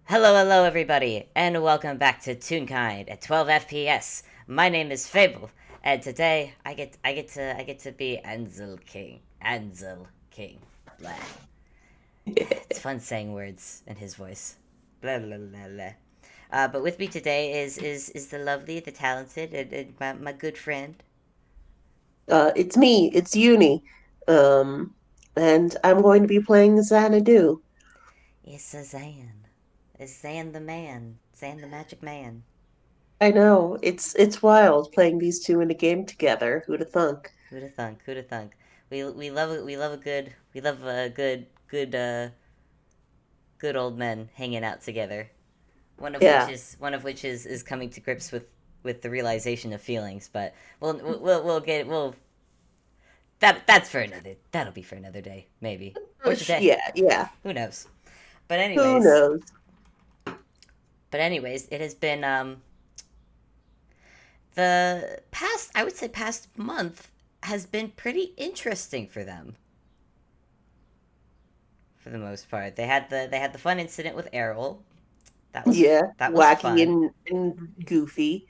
Hello, everybody, and welcome back to Toonkind at 12 FPS. My name is Fable, and today I get to be Ansel King. Ansel King. Blah. It's fun saying words in his voice. Blah blah blah blah. But with me today is the lovely, the talented, and my good friend. It's me, it's Uni. Um, and I'm going to be playing Xanadu. It's a Zan. It's Zan the man. Zan the magic man. I know, it's wild playing these two in a game together. Who'd have thunk? Who'da thunk? Who'da thunk? We love it. We love a good old men hanging out together. Yeah. One of which is coming to grips with the realization of feelings. But we'll get we'll that's for another that'll be for another day maybe or today. Yeah. Who knows? But Who anyways, knows? it has been the past I would say past month has been pretty interesting for them for the most part. They had the fun incident with Errol. Yeah, That was wacky fun. and goofy.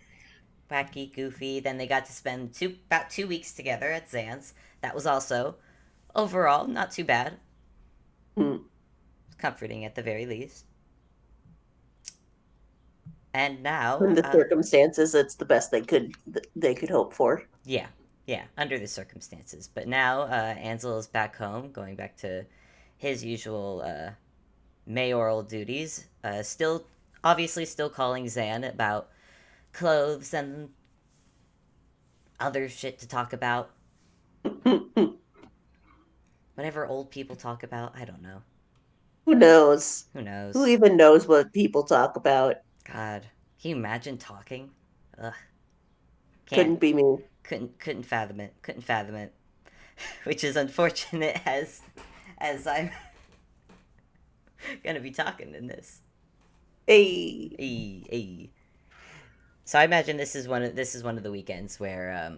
Wacky, goofy. Then they got to spend about 2 weeks together at Zan's. That was also overall not too bad. Hmm. Comforting at the very least. And now, In the circumstances, it's the best they could hope for. yeah, yeah, under the circumstances. But now Ansel is back home, going back to his usual mayoral duties. Still, obviously, still calling Zan about clothes and other shit to talk about. Who Whatever old people talk about, I don't know. knows? Who Who knows? even knows what people talk about? God, can you imagine talking? Ugh, can't, Couldn't be me. couldn't fathom it. Couldn't fathom it. Which is unfortunate as I'm gonna be talking in this. Hey. E. So I imagine this is one of the weekends where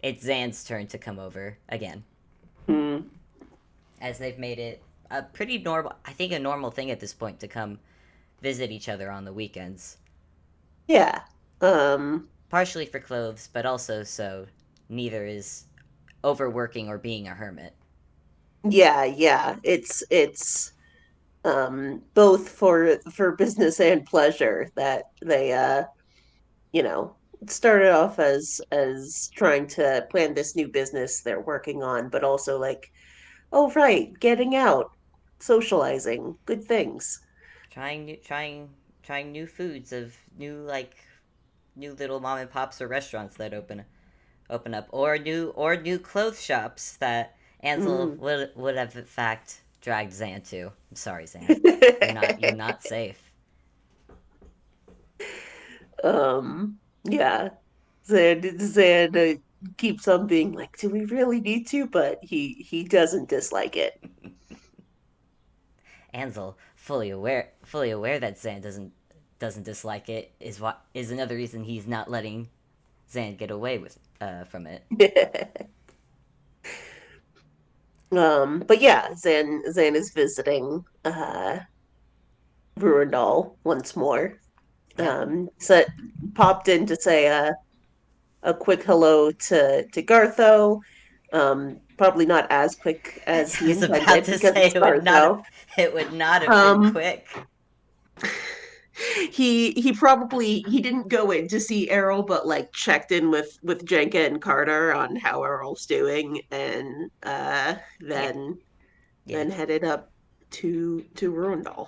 it's Zan's turn to come over again, Hmm. as they've made it a pretty normal. I think a normal thing at this point to come visit each other on the weekends. Yeah. Um, Partially for clothes, but also so neither is overworking or being a hermit. yeah. It's both for business and pleasure that they you know, started off as trying to plan this new business they're working on, but also like, oh right, getting out, socializing, good things. Trying new foods of new little mom and pops or restaurants that open up or new clothes shops that Ansel Mm. would have in fact dragged Zan to. I'm sorry, Zan. You're not safe. Yeah. Zan keeps on being like, do we really need to? But he doesn't dislike it. Ansel, fully aware that Zan doesn't dislike it, is another reason he's not letting Zan get away with from it. But yeah, Zan is visiting Ruindal once more. Yep. So popped in to say a quick hello to Gartho. Probably not as quick as I he was about intended to because say it's Gartho. it would not have been Um, quick. he didn't go in to see Errol, but like checked in with Jenka and Carter on how Errol's doing, and Yeah. Yeah. then headed up to Ruindal.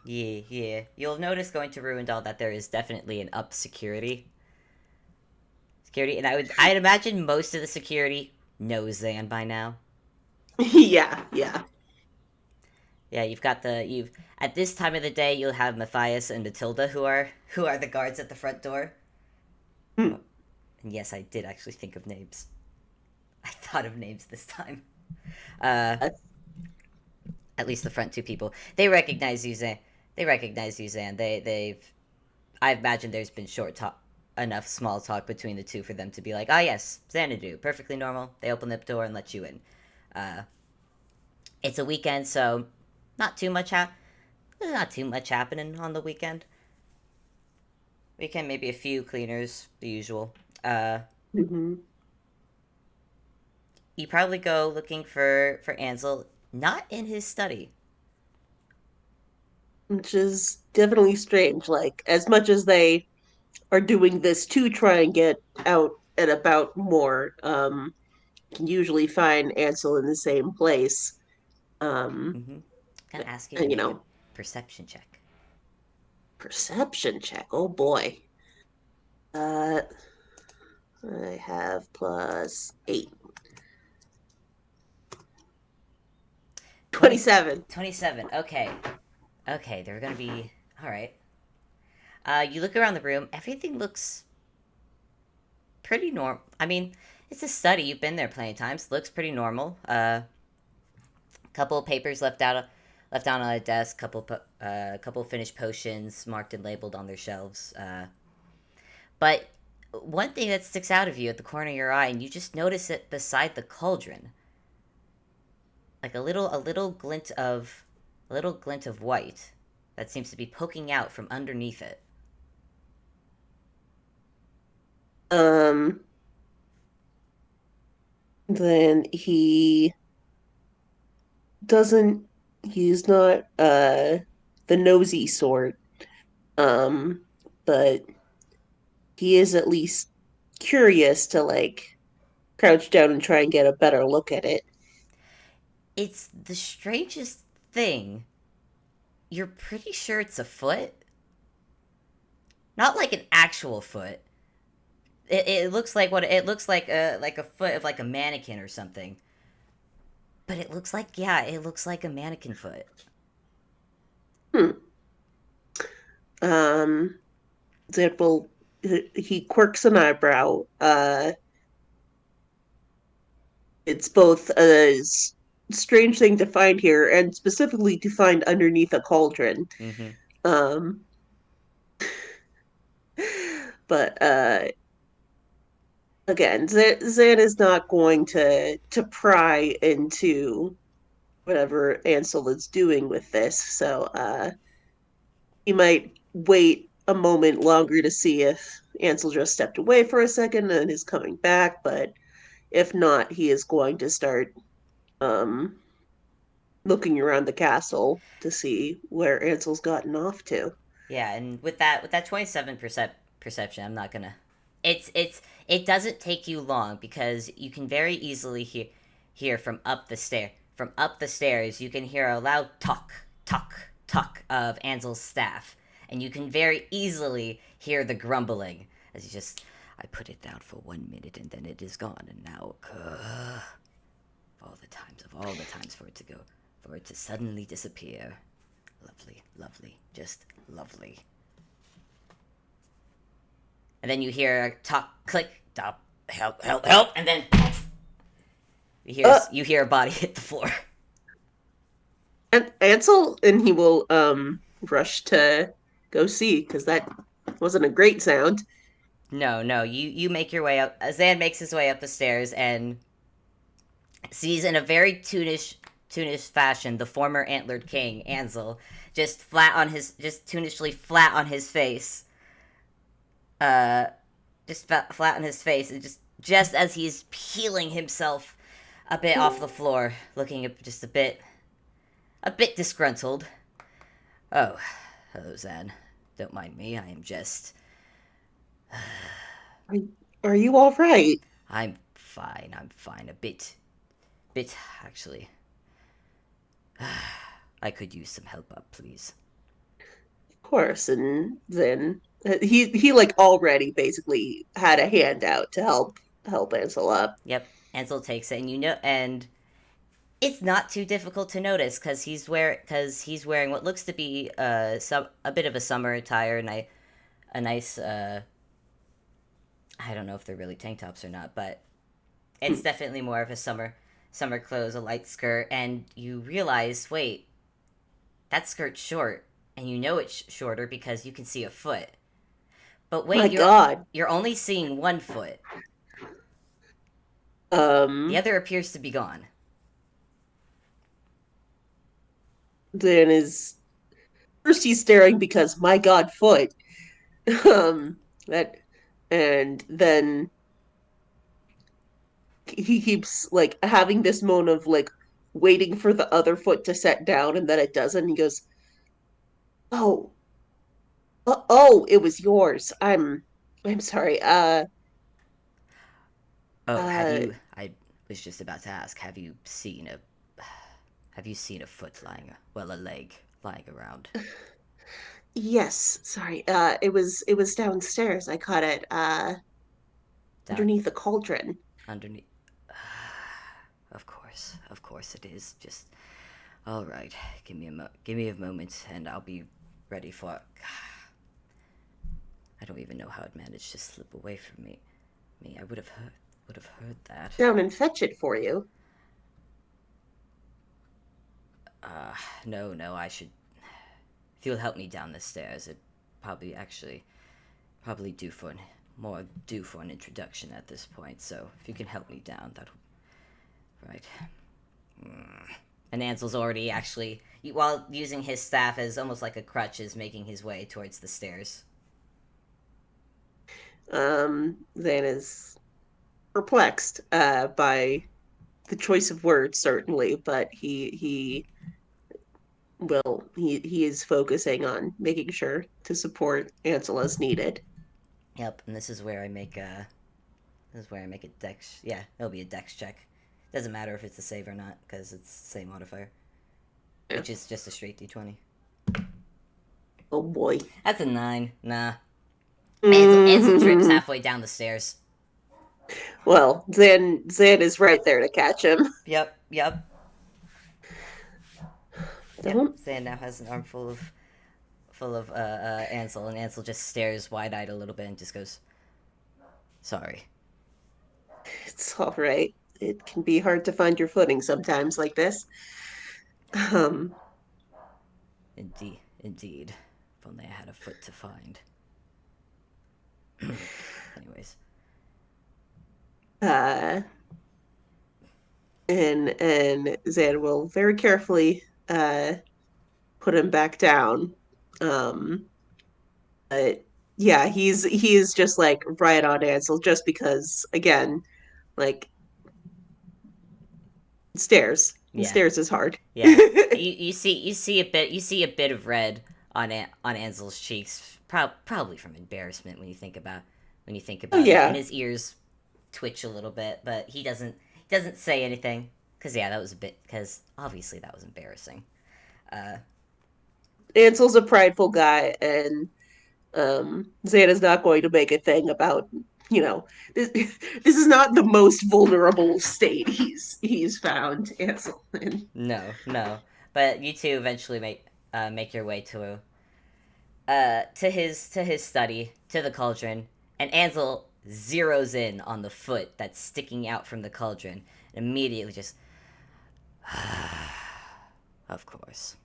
Yeah. You'll notice going to Ruindal that there is definitely an up security, and I'd imagine most of the security knows Zan by now. Yeah. Yeah, you've at this time of the day you'll have Matthias and Matilda who are the guards at the front door. Hmm. Oh, and yes, I did actually think of names. I thought of names this time. Uh, at least the front two people they recognize you, Zan. They recognize you, Zan. They've I imagine there's been short talk enough small talk between the two for them to be like, ah, yes, Xanadu, perfectly normal. They open the door and let you in. Uh, it's a weekend, so not too much. There's not too much happening on the weekend. Weekend, maybe a few cleaners, the usual. Uh, Hmm. you probably go looking for Ansel, not in his study. Which is definitely strange. Like, as much as they are doing this to try and get out and about more, you can usually find Ansel in the same place. Um, Mm-hmm. Gonna ask you to and, make a perception check. perception check. Oh boy. Uh, I have +8. 20, 27. 27. Okay. Okay, they're gonna be. Alright. You look around the room, everything looks pretty normal. I mean, it's a study, you've been there plenty of times. Looks pretty normal. A couple of papers left down on a desk, couple finished potions marked and labeled on their shelves. But one thing that sticks out of you at the corner of your eye, and you just notice it beside the cauldron, like a little glint of white that seems to be poking out from underneath it. Um, then doesn't, he's not the nosy sort. Um, but he is at least curious to like crouch down and try and get a better look at it. It's the strangest thing. You're pretty sure it's a foot, not like an actual foot. It looks like what it looks like a foot of like a mannequin or something. But it looks like, yeah, it looks like a mannequin foot. Hmm. Um, that will he quirks an eyebrow. It's both a strange thing to find here and specifically to find underneath a cauldron. Mm-hmm. Um, but again, Zan is not going to pry into whatever Ansel is doing with this, so he might wait a moment longer to see if Ansel just stepped away for a second and is coming back, but if not, he is going to start um looking around the castle to see where Ansel's gotten off to. Yeah, and with that 27% perception, I'm not gonna. It doesn't take you long because you can very easily hear from up the stair. From up the stairs, you can hear a loud tuck tuck tuck of Ansel's staff, and you can very easily hear the grumbling as he just. I put it down for 1 minute and then it is gone, and now all the times for it to go, for it to suddenly disappear. Lovely, lovely, just lovely. And then you hear a talk, click, stop, help, help, help, and then Uh, you hear a body hit the floor. and Ansel, and he will rush to go see because that wasn't a great sound. No, no, you make your way up. Zan makes his way up the stairs and sees in a very Toonish fashion the former antlered king Ansel just tunishly flat on his face, uh, flat on his face, and just as he's peeling himself a bit off the floor, looking just a bit disgruntled. Oh, hello, Zan. Don't mind me. I am just. Are, are you all right? I'm fine. I'm fine. Bit actually. I could use some help up, please. Of course, and then he like already basically had a handout to help Ansel up. Yep. Ansel takes it, and and it's not too difficult to notice because he's wearing what looks to be a bit of a summer attire, and a nice I don't know if they're really tank tops or not, but it's Hmm. definitely more of a summer clothes, a light skirt, and you realize, wait, that skirt's short, and you know it's shorter because you can see a foot. But My wait, God. you're only seeing one foot. The Um, other appears to be gone. then is First he's staring because my god, foot. That and then he keeps like having this moment of like waiting for the other foot to set down and then it doesn't. He goes, "Oh, oh, it was yours. I'm sorry. Oh, have Uh you? I was just about to ask. Have you seen a foot lying? Well, a leg lying around yes, sorry. It was downstairs. I caught it down underneath the cauldron." underneath. Of course it is. Just all right. Give me a moment, and I'll be ready for. I don't even know how it managed to slip away from me. I would have heard that. Down and fetch it for you. Uh, no, no. I should. If you'll help me down the stairs, it probably actually probably due for an introduction at this point. So if you can help me down, that'll right. And Ansel's already actually, while using his staff as almost like a crutch, is making his way towards the stairs. Zan is perplexed by the choice of words, certainly, but he is focusing on making sure to support Ansel as needed. Yep, and this is where I make a dex. Yeah, it'll be a dex check. Doesn't matter if it's a save or not because it's the same modifier, Yeah. which is just a straight d20. Oh boy. That's a 9. Nah. Ansel trips Mm-hmm. halfway down the stairs. Well, Zan is right there to catch him. Yep, yep, yep. Don't. Sand now has an armful of Ansel, and Ansel just stares wide eyed a little bit and just goes, "Sorry." It's all right. It can be hard to find your footing sometimes like this. Um. Indeed, indeed. If only I had a foot to find. Anyways, Uh. And Zan will very carefully put him back down. Um. But yeah, he's just like right on Ansel just because again, like stairs. yeah, Stairs is hard. yeah. You see a bit of red on Ansel's cheeks, probably from embarrassment when you think Oh about it, and yeah. his ears twitch a little bit, but he doesn't say anything because yeah, that was a bit because obviously that was embarrassing. Uh, Ansel's a prideful guy, and Xana's not going to make a thing about this. This is not the most vulnerable state he's found Ansel in. no, no, but you two eventually make your way to his study, to the cauldron, and Ansel zeroes in on the foot that's sticking out from the cauldron and immediately just of course.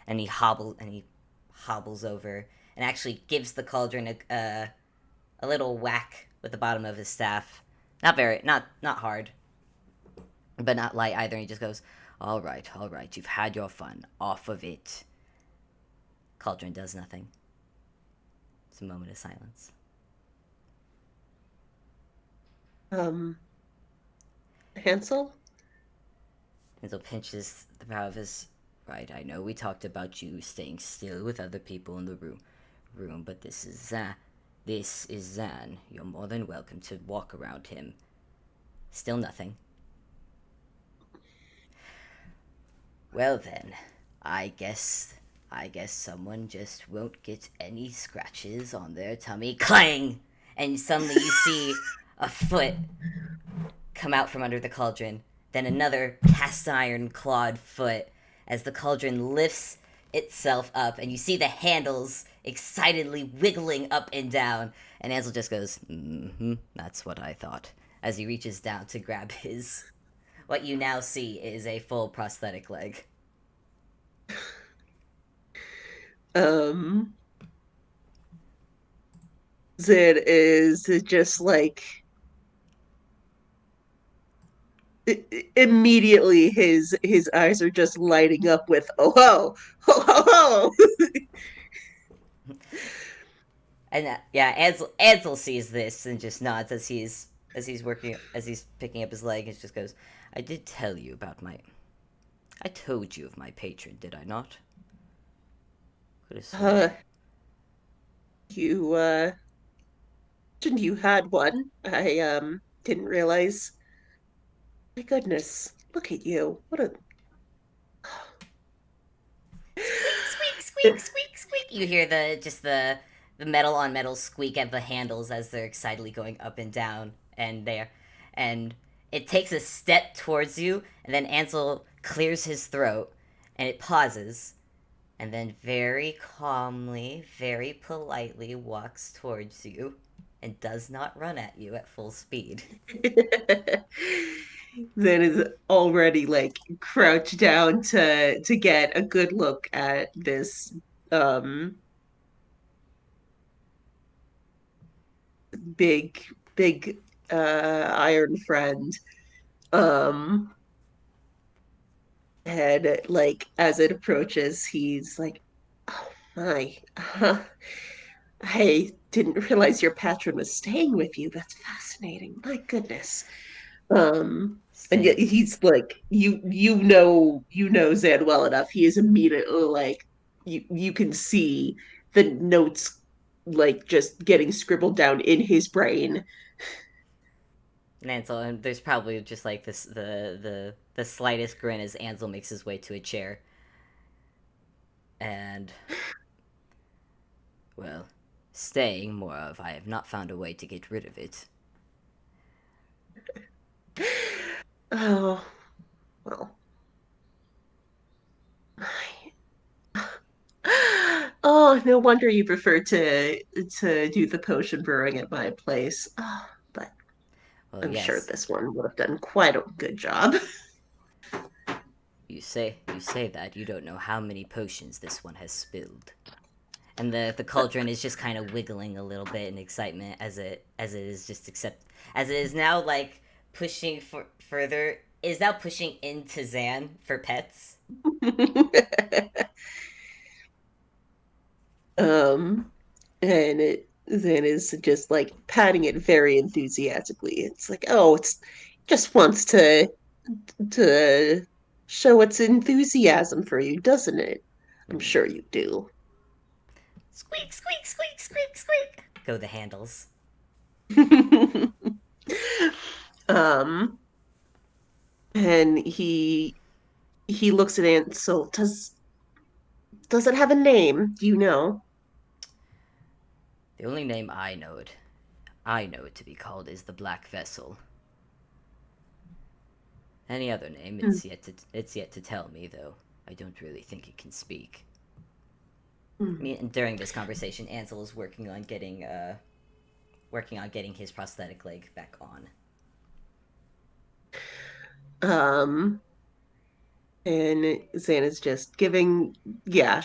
And he hobbles over and actually gives the cauldron a little whack with the bottom of his staff. Not hard, but not light either. And he just goes, all right, you've had your fun. Off of it." Cauldron does nothing. It's a moment of silence. Um, Hansel. Hansel pinches the brow of his. Right, I know we talked about you staying still with other people in the room, but this is Zan. This is Zan. You're more than welcome to walk around him. Still nothing. Well then, I guess someone just won't get any scratches on their tummy. Clang! And suddenly you see a foot come out from under the cauldron, then another cast iron clawed foot as the cauldron lifts itself up, and you see the handles excitedly wiggling up and down. And Ansel just goes, that's what I thought, as he reaches down to grab his. What you now see is a full prosthetic leg. Um, Zan is just like immediately his eyes are just lighting up with oh ho ho ho ho. And yeah, Ansel sees this and just nods as he's picking up his leg and just goes, "I did tell you about my. I told you of my patron, did I not? Could have Uh, sworn." you mentioned you had one. I didn't realize. My goodness, look at you. What a Squeak, squeak, squeak, squeak, squeak. You hear the metal on metal squeak at the handles as they're excitedly going up and down, and it takes a step towards you, and then Ansel clears his throat, and it pauses, and then very calmly, very politely walks towards you, and does not run at you at full speed. Then is already like crouched down to get a good look at this um big big iron friend. Um and like as it approaches, he's like, "Oh my, I didn't realize your patron was staying with you. That's fascinating. My goodness." And yet Staying. he's like, you know Zan well enough. He is immediately like, you can see the notes like just getting scribbled down in his brain. And Ansel, and there's probably just like this the slightest grin as Ansel makes his way to a chair. And well, staying more of I have not found a way to get rid of it. Oh, well. Oh, no wonder you prefer to do the potion brewing at my place. Oh, but Well, I'm sure yes, this one would have done quite a good job. you say that you don't know how many potions this one has spilled. And the cauldron is just kind of wiggling a little bit in excitement as it is just accept as it is now like pushing for further is now pushing into Zan for pets. um, and it then is just like patting it very enthusiastically. It's like, oh, it's just wants to show its enthusiasm for you, doesn't it? I'm Hmm. sure you do. Squeak, squeak, squeak, squeak, squeak. Go the handles. um, and he looks at Ansel. Does it have a name? Do you know? The only name I know it to be called is the Black Vessel. Any other name, it's yet to tell me, though. I don't really think it can speak. I Mm-hmm. mean, during this conversation, Ansel is working on getting his prosthetic leg back on. Um, and Xana's just yeah,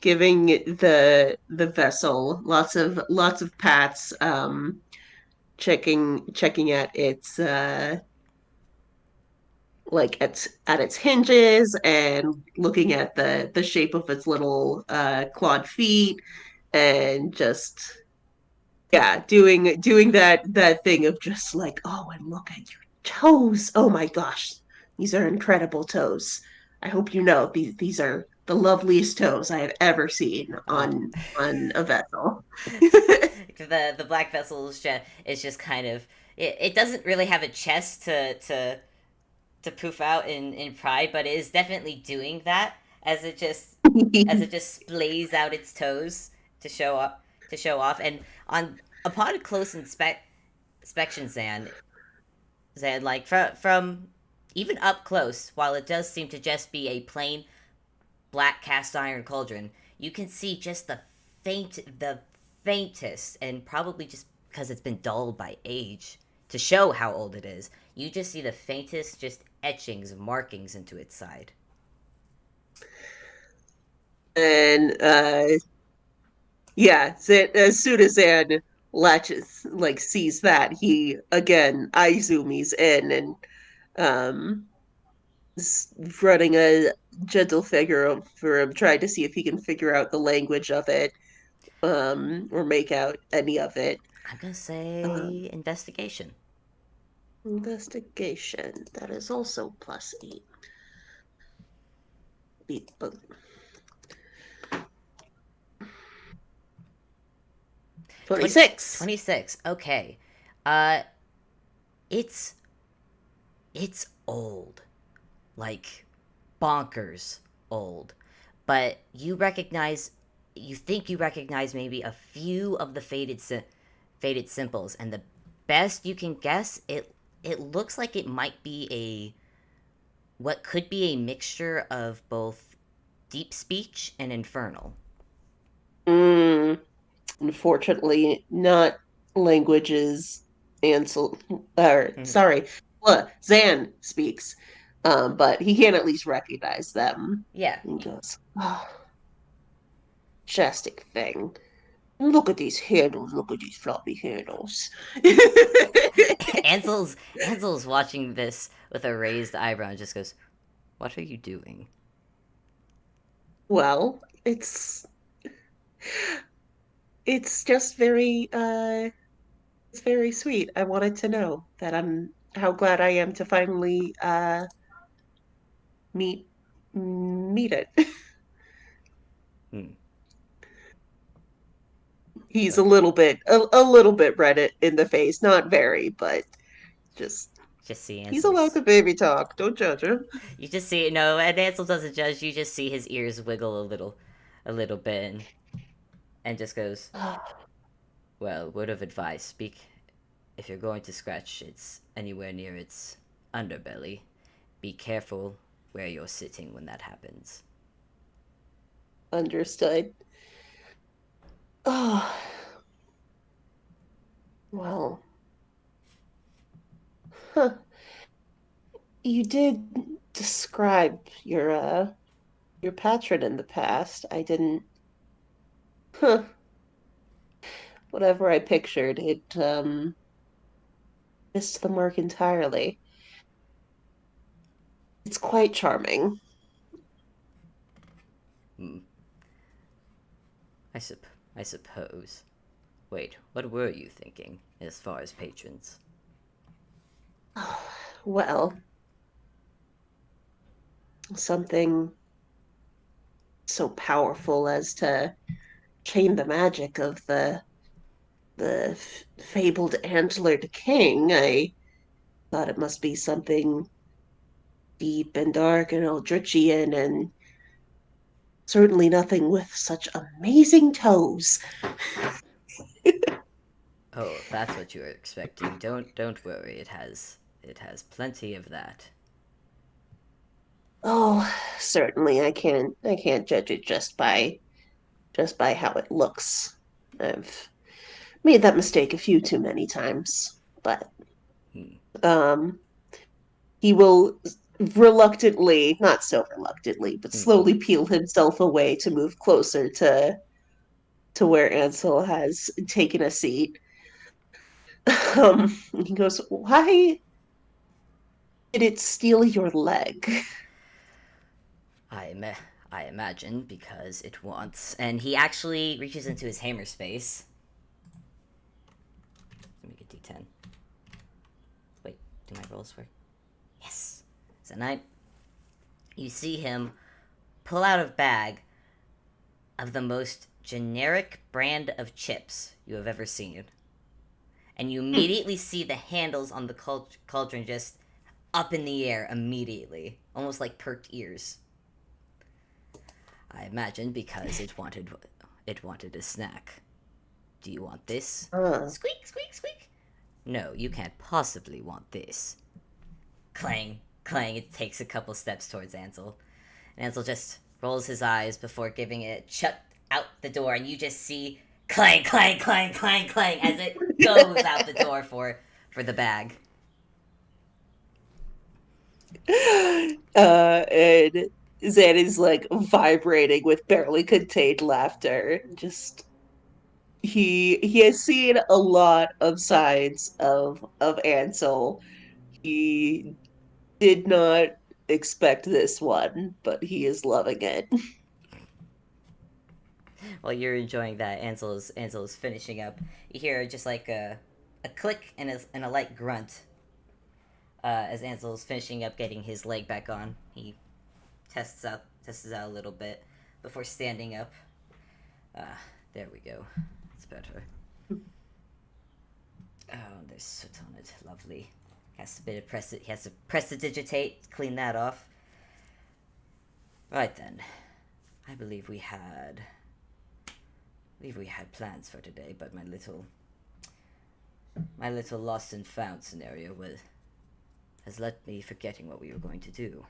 giving the vessel lots of pats, checking at its like at its hinges and looking at the shape of its little clawed feet and just yeah, doing that thing of just like, oh, and look at your toes. Oh my gosh, these are incredible toes. I hope you know these are the loveliest toes I have ever seen Uh, on a vessel. the Black Vessel is just kind of it doesn't really have a chest to poof out in pride, but it is definitely doing that as it just splays out its toes to show off. And on upon close inspection, Zan, like from even up close, while it does seem to just be a plain black cast iron cauldron, you can see just the faintest, and probably just because it's been dulled by age to show how old it is. You just see the faintest, just etchings, markings into its side. And yeah, as soon as Zan latches like sees that, he again eye zoomies in and um, running a gentle figure over him, trying to see if he can figure out the language of it, or make out any of it. I'm gonna Um, say investigation. Investigation. That is also +8. 20, 26. 26. Okay. Uh, it's it's old, like bonkers old, but you think you recognize maybe a few of the faded symbols, and the best you can guess, it looks like it might be a what could be a mixture of both deep speech and infernal. Mm, unfortunately, not languages Ansel, or sorry, Zan speaks. But he can at least recognize them. Yeah. He goes, oh, majestic thing. Look at these handles. Look at these floppy handles. Ansel's watching this with a raised eyebrow and just goes, "What are you doing?" Well, it's just it's very sweet. I wanted to know that I'm how glad I am to finally meet meet it. Hmm. He's Well, a little bit red in the face, not very, but just just see he's allowed Ansel's. to baby talk. Don't judge him. You just see no, and Ansel doesn't judge. You just see his ears wiggle a little bit, and just goes, "Well, word of advice: speak if you're going to scratch its anywhere near its underbelly. Be careful where you're sitting when that happens." Understood. Oh, well, huh. You did describe your patron in the past. I didn't, huh. Whatever I pictured, it missed the mark entirely. It's quite charming. Hmm. I sup I suppose. Wait, what were you thinking as far as patrons? Oh, well, something so powerful as to chain the magic of the fabled antlered king. I thought it must be something deep and dark and Eldritchian, and certainly nothing with such amazing toes. Oh, if that's what you were expecting, don't worry. It has plenty of that. Oh, certainly I can't judge it just by how it looks. I've made that mistake a few too many times, but Hmm. um he will reluctantly, not so reluctantly, but Mm-hmm. slowly peel himself away to move closer to where Ansel has taken a seat. He goes, "Why did it steal your leg?" I me- I imagine because it wants, and he actually reaches into his hammer space. Let me get D10. Wait, do my rolls work? Yes. So now you see him pull out a bag of the most generic brand of chips you have ever seen, and you Hmm. immediately see the handles on the cauldron just up in the air immediately, almost like perked ears. I imagine because it wanted a snack. Do you want this? Uh, Squeak, squeak, squeak. No, you can't possibly want this. Clang, clang. It takes a couple steps towards Ansel. And Ansel just rolls his eyes before giving it shut out the door, and you just see clang, clang, clang, clang, clang as it goes out the door for the bag. and Zan is like vibrating with barely contained laughter. Just he has seen a lot of sides of Ansel. He did not expect this one, but he is loving it. While you're enjoying that, Ansel is finishing up. You hear just like a click and a light grunt as Ansel's finishing up getting his leg back on. He tests out a little bit before standing up. Ah, there we go. It's better. Oh, there's soot on it. Lovely. He has to prestidigitate, clean that off. Right then. I believe we had plans for today, but my little lost and found scenario has led me forgetting what we were going to do.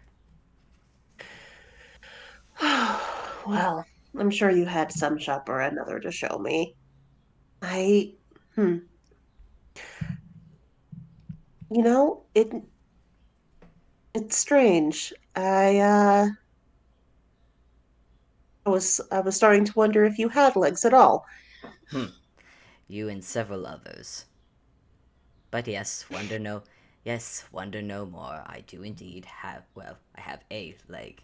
Well, I'm sure you had some shop or another to show me. I, hmm, it's strange. I was starting to wonder if you had legs at all. Hmm. You and several others. But wonder no more. I do indeed I have a leg.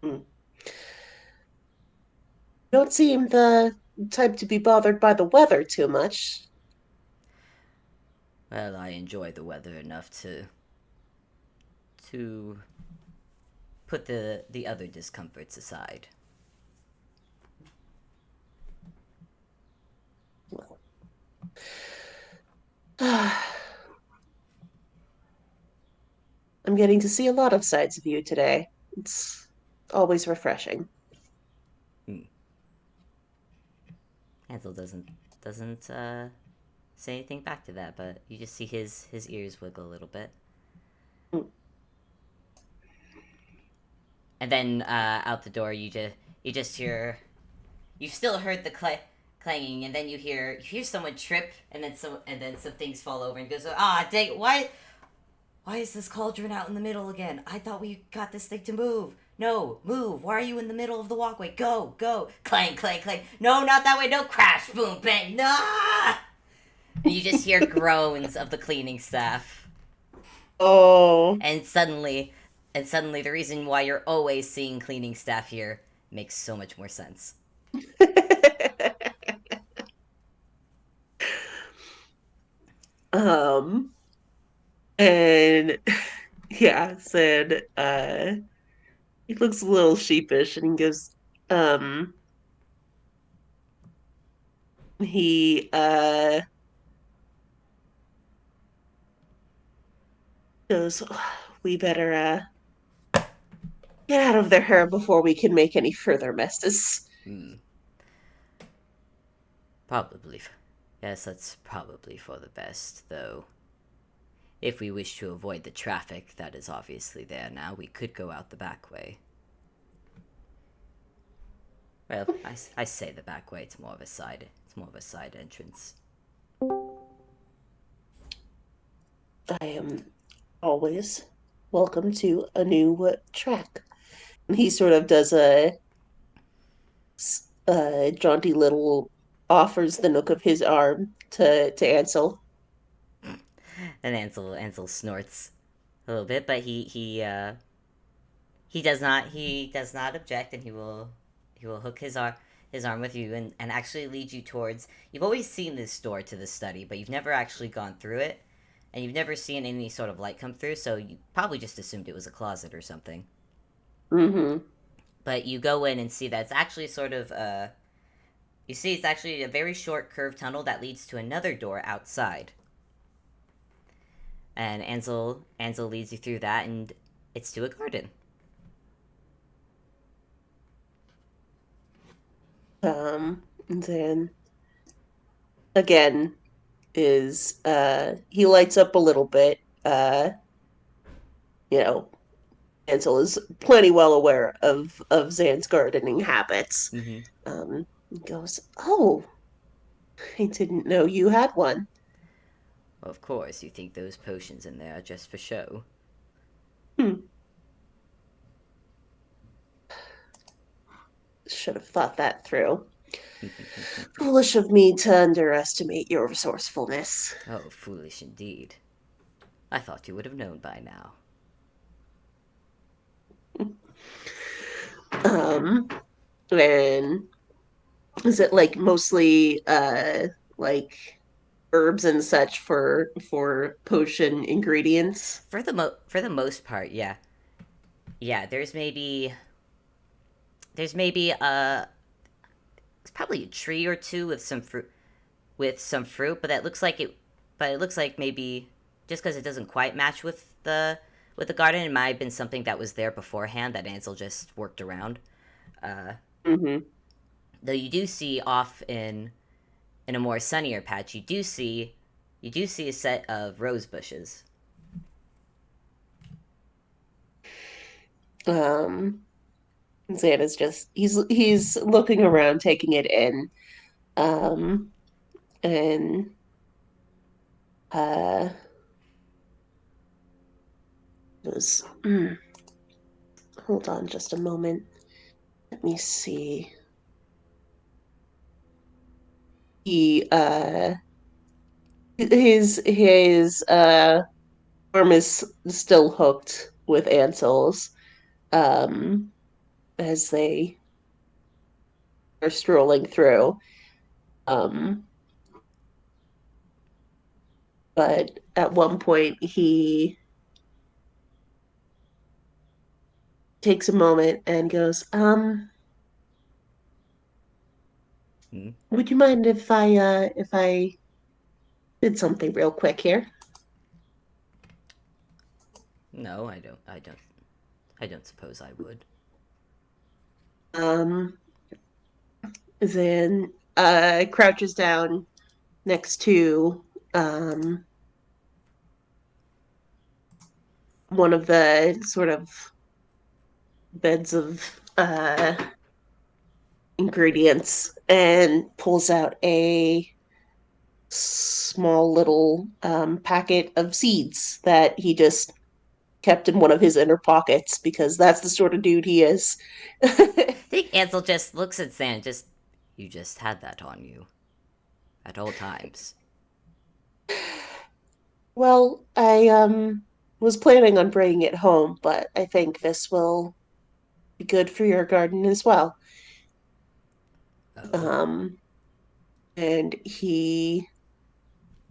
Hmm. You don't seem the type to be bothered by the weather too much. Well, I enjoy the weather enough to put the other discomforts aside. Well, I'm getting to see a lot of sides of you today. It's always refreshing. Hmm. Hansel doesn't say anything back to that, but you just see his ears wiggle a little bit, Hmm. and then out the door you just hear you've still heard the clanging, and then you hear someone trip, and then some things fall over, and he goes, ah, dang, why is this cauldron out in the middle again? I thought we got this thing to move. No, move. Why are you in the middle of the walkway? Go, go. Clang, clang, clang. No, not that way. No, crash, boom, bang. Nah! And you just hear groans of the cleaning staff. Oh. And suddenly, the reason why you're always seeing cleaning staff here makes so much more sense. um, and yeah, said he looks a little sheepish and he goes, um, he goes, we better get out of their hair before we can make any further messes. Hmm. Probably. Yes, that's probably for the best, though. If we wish to avoid the traffic that is obviously there now, we could go out the back way. Well, I say the back way. It's more of a side entrance. I am always welcome to a new track. And he sort of does a jaunty little offers the nook of his arm to Ansel. And Ansel snorts a little bit, but he does not object, and he will hook his arm with you, and actually lead you towards. You've always seen this door to the study, but you've never actually gone through it, and you've never seen any sort of light come through, so you probably just assumed it was a closet or something. Mm-hmm. But you go in and see that it's actually sort of you see it's actually a very short curved tunnel that leads to another door outside. And Ansel leads you through that, and it's to a garden. And then again is he lights up a little bit. You know, Ansel is plenty well aware of Zan's gardening habits. Mm-hmm. He goes, "Oh, I didn't know you had one." Well, of course, you think those potions in there are just for show. Hmm. Should have thought that through. Foolish of me to underestimate your resourcefulness. Oh, foolish indeed. I thought you would have known by now. Um, and is it like mostly like herbs and such for potion ingredients? For the most part, yeah, yeah. There's maybe it's probably a tree or two with some fruit, but that looks like it. But it looks like maybe just because it doesn't quite match with the garden, it might have been something that was there beforehand that Ansel just worked around. Uh, Mm-hmm. though you do see off in a more sunnier patch, you do see a set of rose bushes. Um, Xana's just he's looking around, taking it in. Um, and uh goes, hold on just a moment. Let me see. He his arm is still hooked with Ansel's um as they are strolling through. Um, but at one point he takes a moment and goes, Hmm? would you mind if I did something real quick here? No, I don't. I don't. I don't suppose I would. Um, then crouches down next to um one of the sort of beds of ingredients and pulls out a small little packet of seeds that he just kept in one of his inner pockets because that's the sort of dude he is. I think Ansel just looks at Zan. Just you just had that on you at all times. Well, I was planning on bringing it home, but I think this will be good for your garden as well. Oh, Um, and he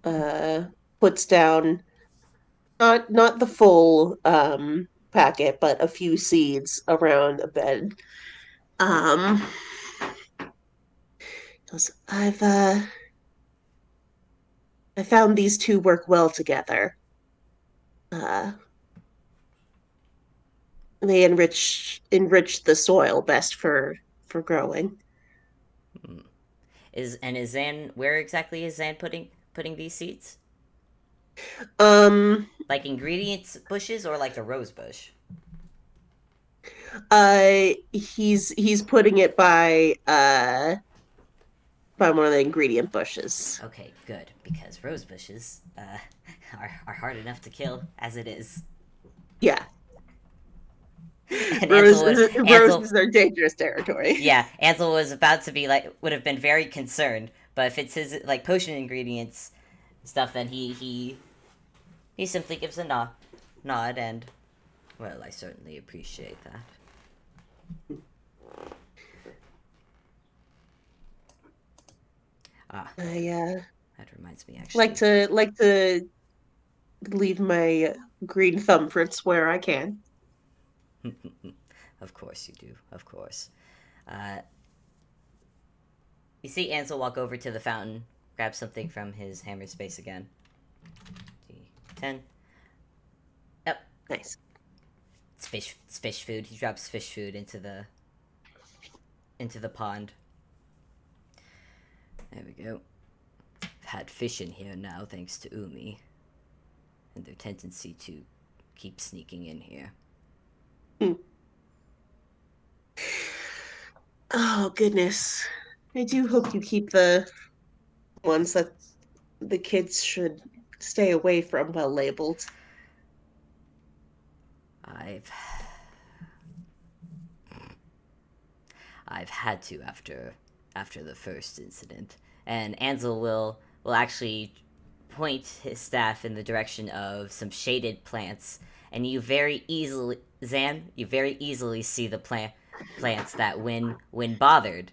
uh puts down not the full packet, but a few seeds around a bed. Um, goes, I found these two work well together. Uh, they enrich the soil best for growing. hmm. Is Zan where exactly is Zan putting these seeds? Um, Like ingredients bushes or like the rose bush? he's putting it by one of the ingredient bushes. Okay, good because rose bushes are hard enough to kill as it is. Yeah, And Ansel roses are dangerous territory. yeah, Ansel was about to be like would have been very concerned, but if it's his like potion ingredients stuff, then he simply gives a nod, and well, I certainly appreciate that. Ah, I that reminds me like actually. to leave my green thumbprints where I can. Of course you do. Of course. Uh, you see Ansel walk over to the fountain, grab something from his hammer space again. 10. Yep, Nice. it's fish food. He drops fish food into the pond. There we go. I've had fish in here now, thanks to Umi, and their tendency to keep sneaking in here. Hmm. Oh goodness. I do hope you keep the ones that the kids should stay away from well labeled. I've I've had to after the first incident, and Ansel will actually point his staff in the direction of some shaded plants, and you very easily see the plant plants that, when bothered,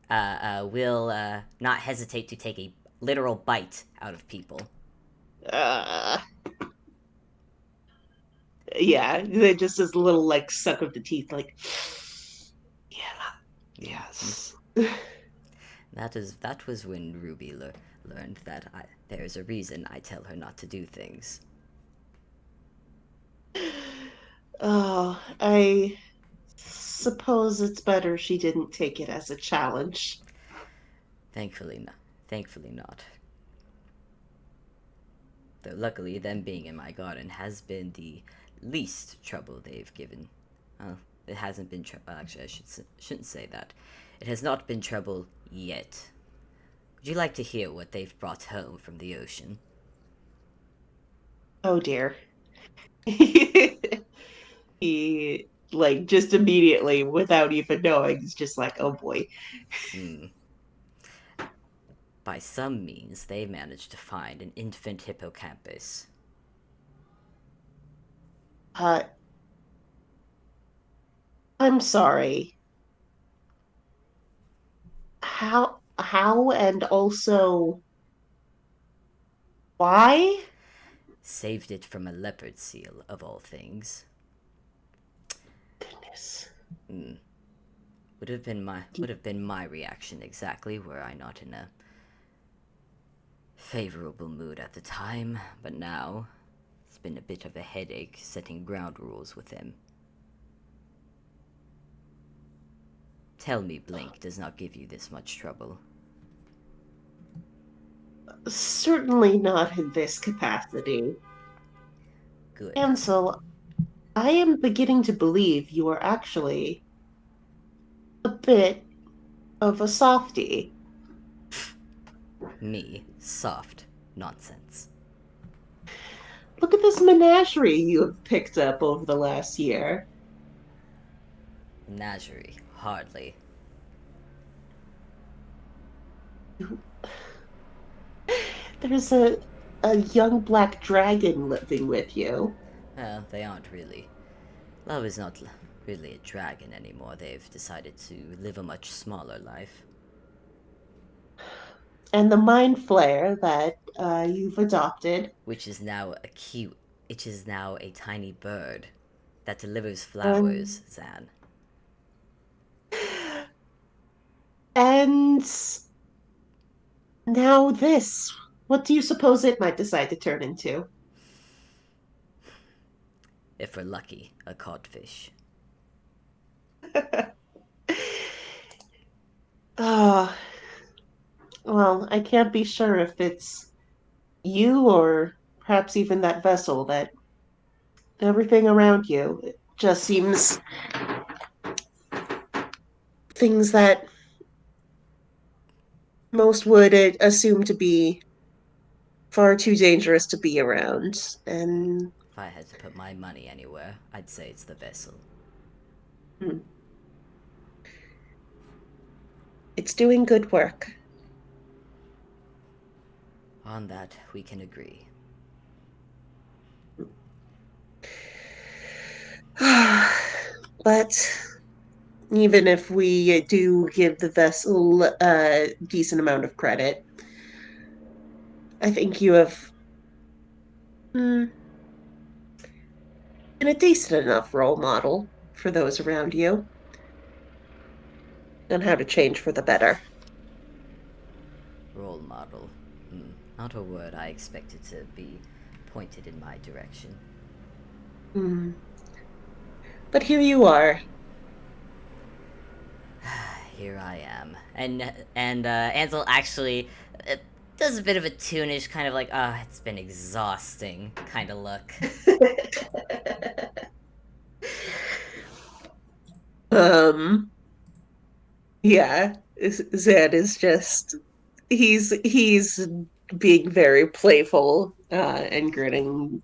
will not hesitate to take a literal bite out of people. Uh, yeah, it just is a little like suck of the teeth, like, yeah, Mm-hmm. yes. That was when Ruby learned that there is a reason I tell her not to do things. Oh, I suppose it's better she didn't take it as a challenge. Thankfully, not. Thankfully not. Though luckily, them being in my garden has been the least trouble they've given. Well, it hasn't been trouble. Actually, shouldn't say that. It has not been trouble yet. Would you like to hear what they've brought home from the ocean? Oh dear. He like just immediately without even knowing is just like, oh boy. Hmm. By some means, they managed to find an infant hippocampus. Uh I'm sorry. How and also why? Saved it from a leopard seal, of all things. Goodness. Hmm. Would have been my reaction exactly were I not in a favorable mood at the time, but now it's been a bit of a headache setting ground rules with him. Tell me Blink does not give you this much trouble. Certainly not in this capacity. Good. Ansel, I am beginning to believe you are actually a bit of a softie. Me, soft. Nonsense. Look at this menagerie you have picked up over the last year. Menagerie, hardly. There's a young black dragon living with you. Well, they aren't really. Love is not really a dragon anymore. They've decided to live a much smaller life, And the mind flare that you've adopted. which is now a cute. It is now a tiny bird that delivers And flowers, Zan. and now this. What do you suppose it might decide to turn into? If we're lucky, a codfish. Oh, well, I can't be sure if it's you or perhaps even that vessel that everything around you it just seems things that most would assume to be far too dangerous to be around. And If I had to put my money anywhere, I'd say it's the vessel. hmm, it's doing good work. On that, we can agree. But even if we do give the vessel a decent amount of credit, I think you have been a decent enough role model for those around you on how to change for the better. Role model. Hmm. Not a word I expected to be pointed in my direction. Mm. But here you are. Here I am, and Ansel actually uh, does a bit of a toonish kind of like, it's been exhausting kind of look. um, yeah, Zed is just he's being very playful and grinning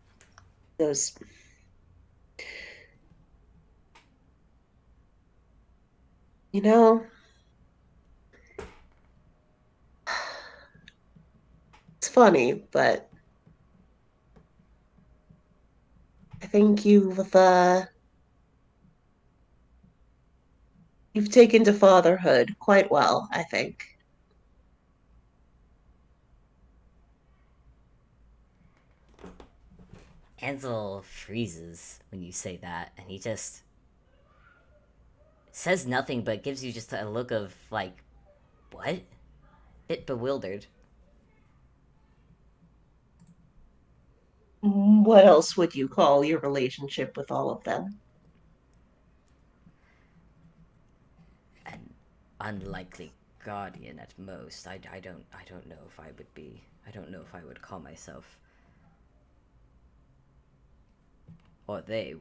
those. You know, it's funny, but I think you've You've taken to fatherhood quite well, I think. Ansel freezes when you say that, and he just says nothing but gives you just a look of, like, what? Bit bewildered. What else would you call your relationship with all of them? An unlikely guardian at most. I don't know if I would be. I don't know if I would call myself. Or they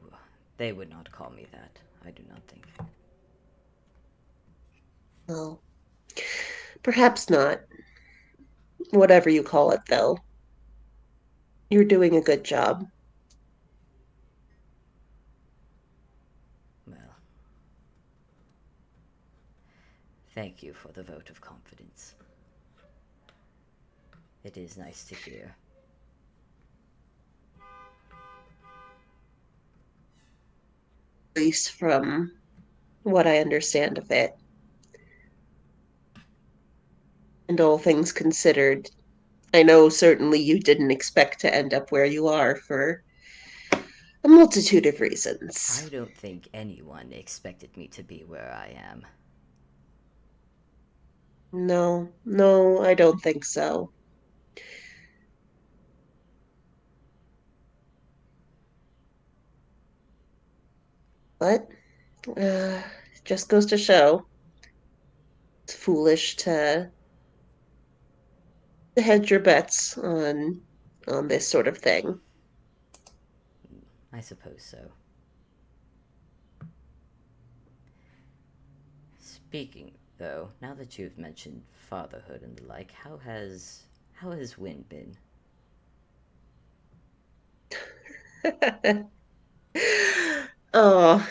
would not call me that. I do not think. Well, perhaps not. Whatever you call it, though, you're doing a good job. Well, thank you for the vote of confidence. It is nice to hear. At least from what I understand of it. And all things considered, I know certainly you didn't expect to end up where you are for a multitude of reasons. I don't think anyone expected me to be where I am. No, no, I don't think so. But uh, just goes to show it's foolish to hedge your bets on this sort of thing. I suppose so. Speaking, though, now that you've mentioned fatherhood and the like, how has Win been? Oh,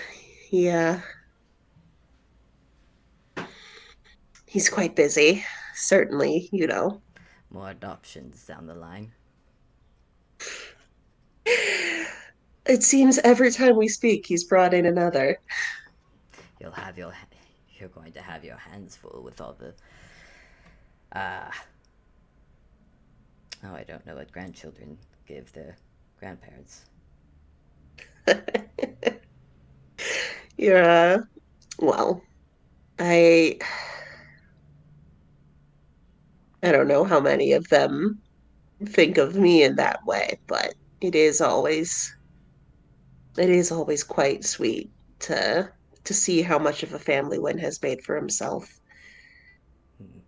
yeah, he's quite busy. Certainly, you know. More adoptions down the line? It seems every time we speak, he's brought in another. You'll have your you're going to have your hands full with all the uh oh, I don't know what grandchildren give their grandparents. You're, well, I I don't know how many of them think of me in that way, but it is always it is always quite sweet to to see how much of a family Win has made for himself. Hmm.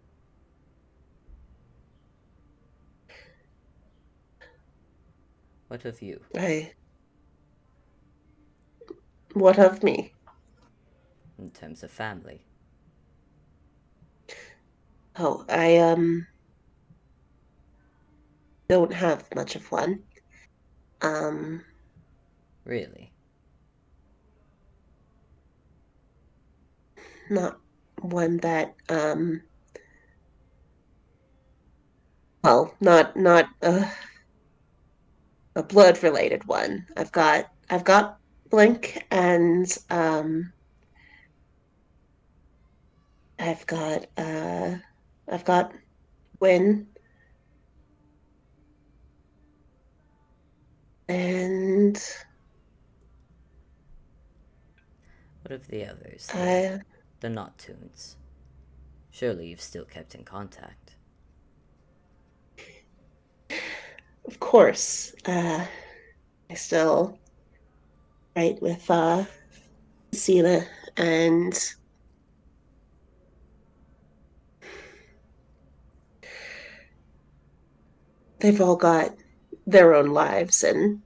What of you, I What of me? in terms of family? Oh, I don't have much of one. Um, Really? Not one that not a blood related one. I've got Blink and I've got uh I've got Win and What of the others? I The not tunes. Surely you've still kept in contact. of course I still write with Sina and they've all got their own lives and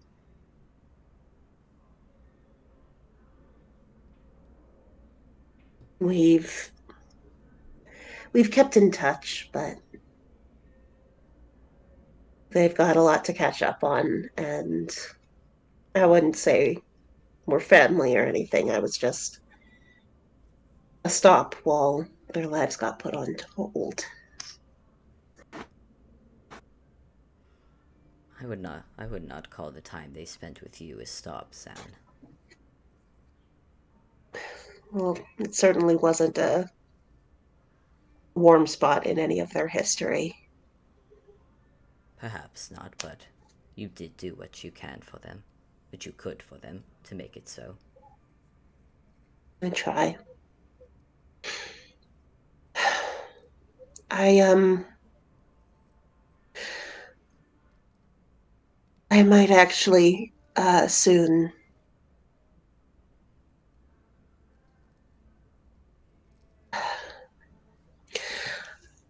we've we've kept in touch, but they've got a lot to catch up on and I wouldn't say we're family or anything. I was just a stop while their lives got put on hold. I would not call the time they spent with you a stop, San. Well, it certainly wasn't a warm spot in any of their history. Perhaps not, but you did do what you can for them, what you could for them to make it so. I try. I I might actually soon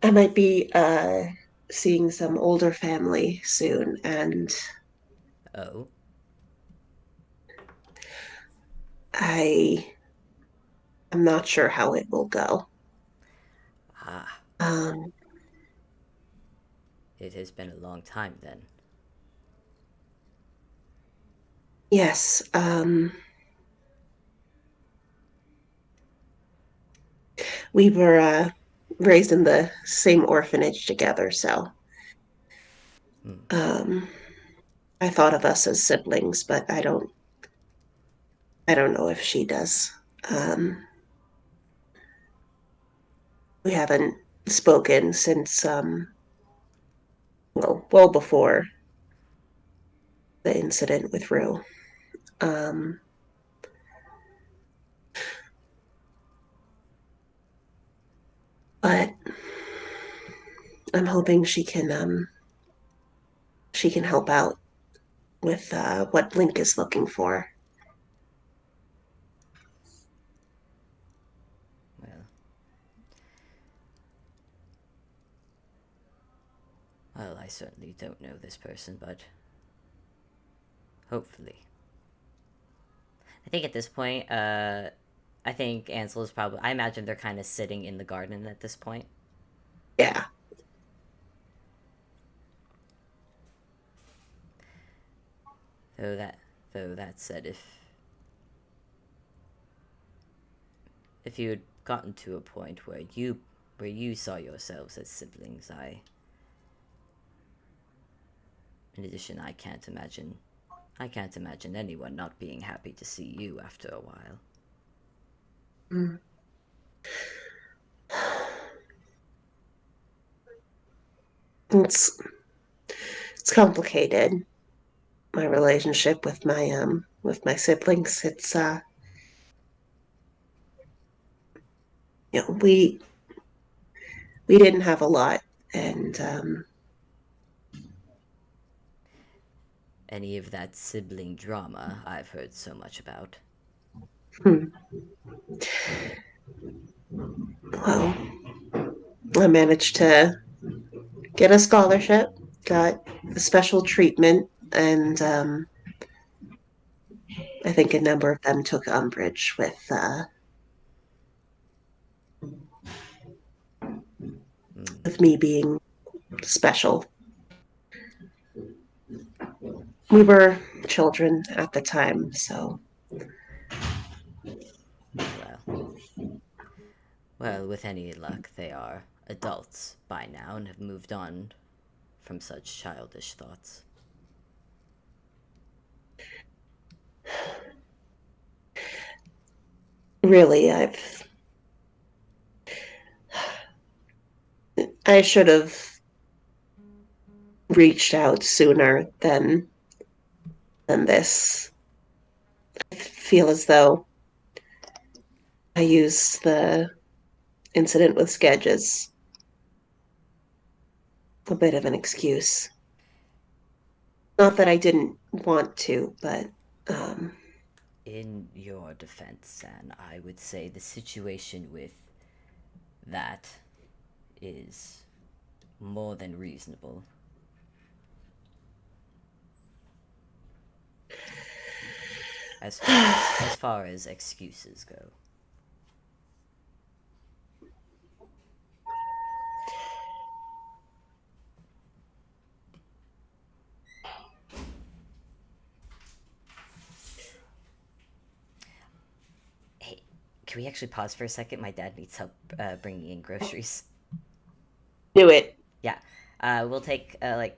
I might be seeing some older family soon, and Oh, I am not sure how it will go. ah, Um, it has been a long time then. yes, we were raised in the same orphanage together, so Hmm. um, I thought of us as siblings, but I don't know if she does. Um, we haven't spoken since well before the incident with Rue. Um, but I'm hoping she can help out with what Link is looking for. Well, well, I certainly don't know this person, but hopefully. I think at this point, I think Ansel is probably. I imagine they're kind of sitting in the garden at this point. Yeah. Though that, though that said, if you had gotten to a point where you saw yourselves as siblings, in addition, I can't imagine anyone not being happy to see you after a while. Mm. It's it's complicated. My relationship with my siblings. It's you know we didn't have a lot, and Any of that sibling drama I've heard so much about. hmm, well, I managed to get a scholarship, got a special treatment, and I think a number of them took umbrage Hmm. with me being special. We were children at the time, so Well, well, with any luck, they are adults by now and have moved on from such childish thoughts. really, I should have reached out sooner than this. I feel as though I used the incident with Sketch as a bit of an excuse. Not that I didn't want to, but um, In your defense, San, I would say the situation with that is more than reasonable as far as excuses go. Hey, can we actually pause for a second? My dad needs help bringing in groceries. do it. Yeah, we'll take like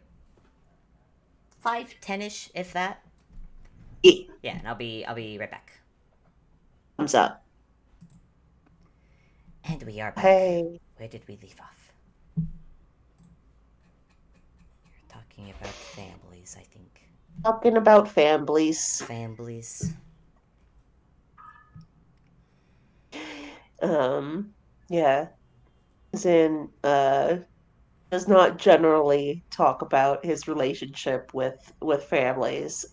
5, 10ish, if that. It Yeah, and I'll be right back. comes up. And we are back. Hey, Where did we leave off? We're talking about families, I think. talking about families. Families. Um, yeah, Zin does not generally talk about his relationship with families.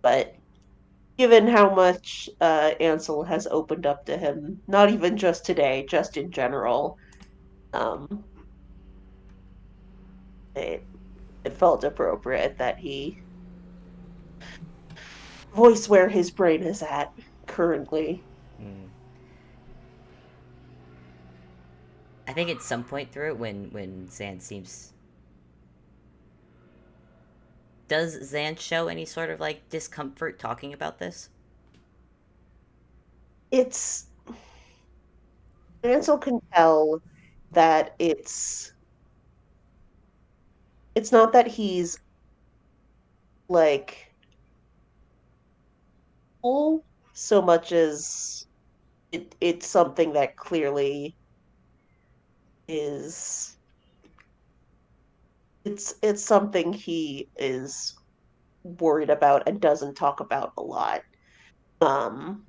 But given how much Ansel has opened up to him, not even just today, just in general, um, it it felt appropriate that he voice where his brain is at currently. Hmm. I think at some point through it, when Zan seems, does Zan show any sort of like discomfort talking about this? It's Ansel can tell that it's not that he's like full so much as it's something that clearly is it's something he is worried about and doesn't talk about a lot. Um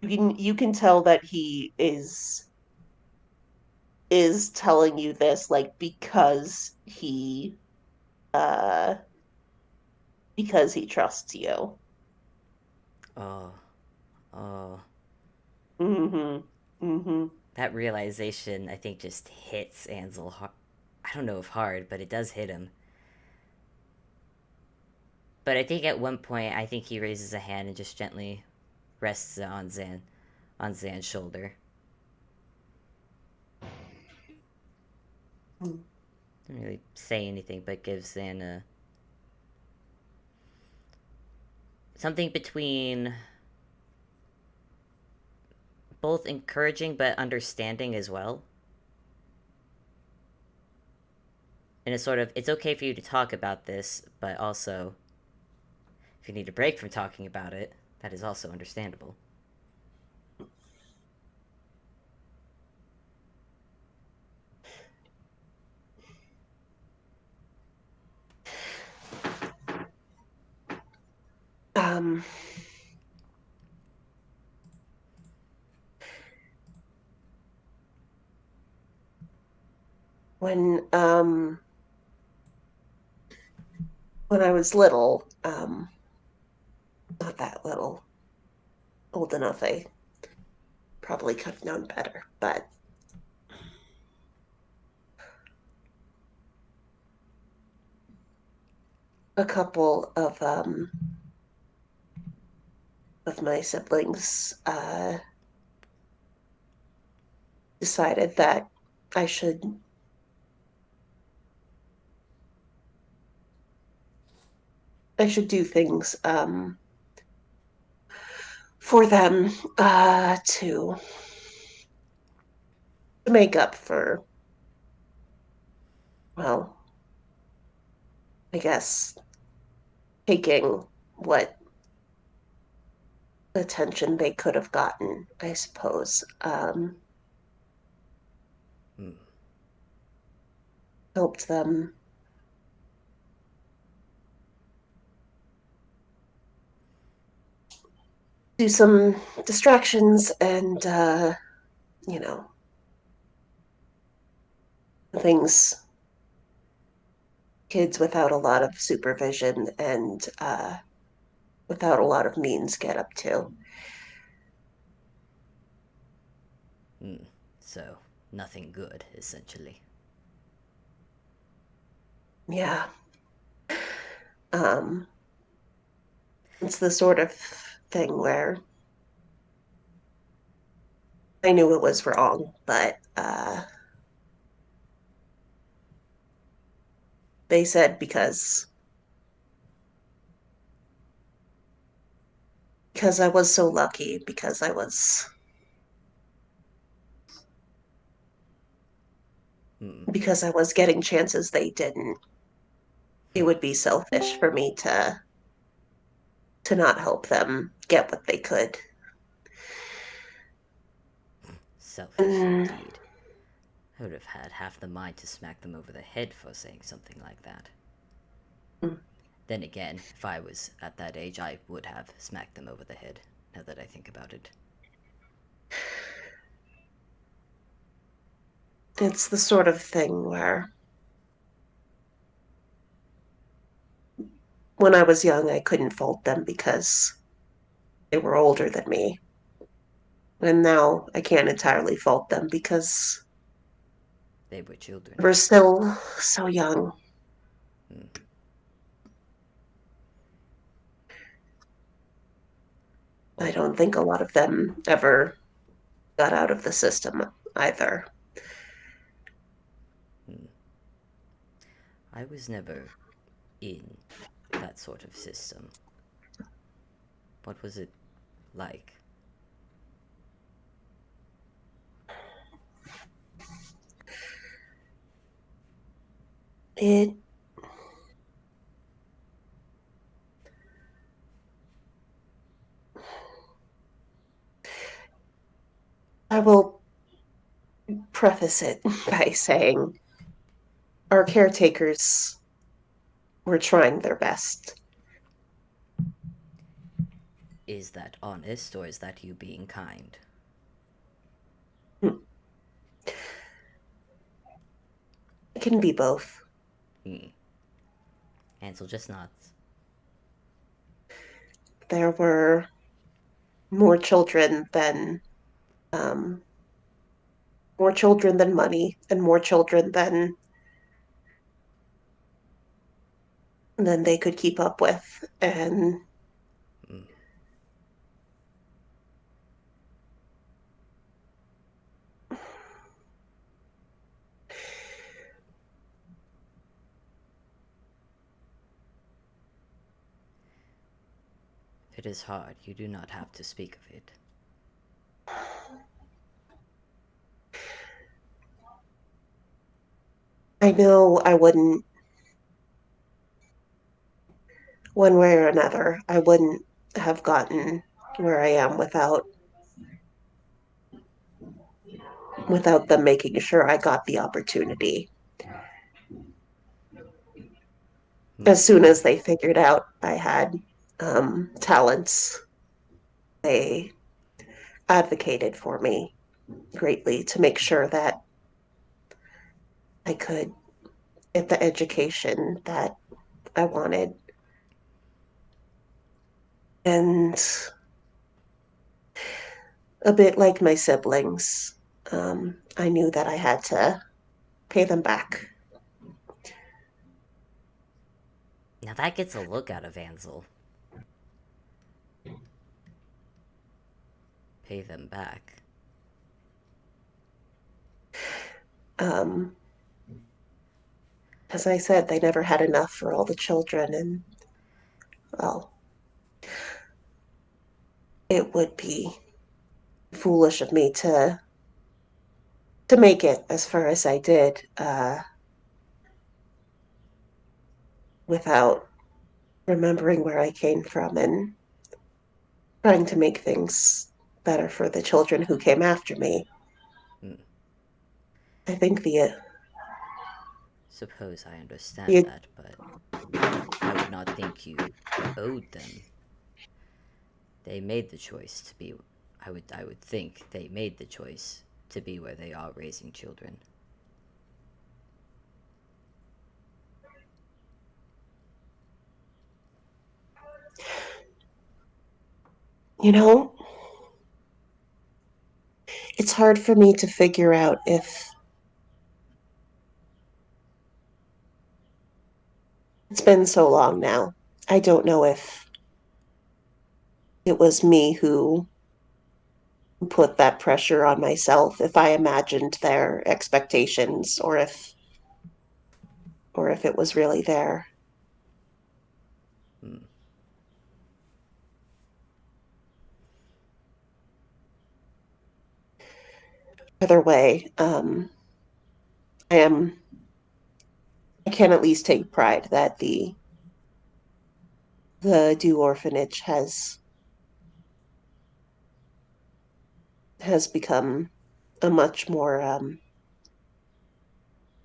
you can tell that he is telling you this like uh because he trusts you. Oh, oh, Mhm. Mhm. that realization I think just hits Ansel hard. I don't know if hard, but it does hit him. But I think at one point, I think he raises a hand and just gently rests it on Zan's shoulder. Doesn't really say anything, but gives Zan something between both encouraging but understanding as well. And it's sort of, it's okay for you to talk about this, but also, if you need a break from talking about it, that is also understandable. Um when when I was little, not that little, old enough, I probably could have known better, but a couple of my siblings decided that I should I should do things for them to make up for, well, I guess taking what attention they could have gotten, I suppose. Hmm. Helped them do some distractions and you know, things kids without a lot of supervision and without a lot of means get up to. Hmm. So, nothing good, essentially. Yeah. Um, it's the sort of thing where I knew it was wrong, but they said because I was so lucky, Hmm. because I was getting chances they didn't. It would be selfish for me to not help them get what they could. Selfish Mm, indeed. I would have had half the mind to smack them over the head for saying something like that. Then again, if I was at that age, I would have smacked them over the head, now that I think about it. it's the sort of thing where when I was young, I couldn't fault them because they were older than me. And now I can't entirely fault them because They were children. we're still so young. Hmm. I Well, don't think a lot of them ever got out of the system either. hmm. I was never in that sort of system. What was it like? It, I will preface it by saying our caretakers were trying their best. Is that honest, or is that you being kind? It can be both. Hmm. Ansel just nods. There were more children than um, more children than money, and more children than they could keep up with. And Hmm. If it is hard, you do not have to speak of it. I know I wouldn't, one way or another, I wouldn't have gotten where I am without them making sure I got the opportunity. Hmm. As soon as they figured out I had talents, they advocated for me greatly to make sure that I could get the education that I wanted. And a bit like my siblings, I knew that I had to pay them back. Now that gets a look out of Ansel. Pay them back. Um, as I said, they never had enough for all the children, and well, it would be foolish of me to make it as far as I did without remembering where I came from and trying to make things better for the children who came after me. Hmm. I think Suppose I understand the that, but I would not think you owed them. They made the choice to be. I would think they made the choice to be where they are raising children. you know, it's hard for me to figure out if it's been so long now. I don't know if it was me who put that pressure on myself, if I imagined their expectations, or if it was really there. Hmm. Either way, I am I can at least take pride that the Dew Orphanage has become a much more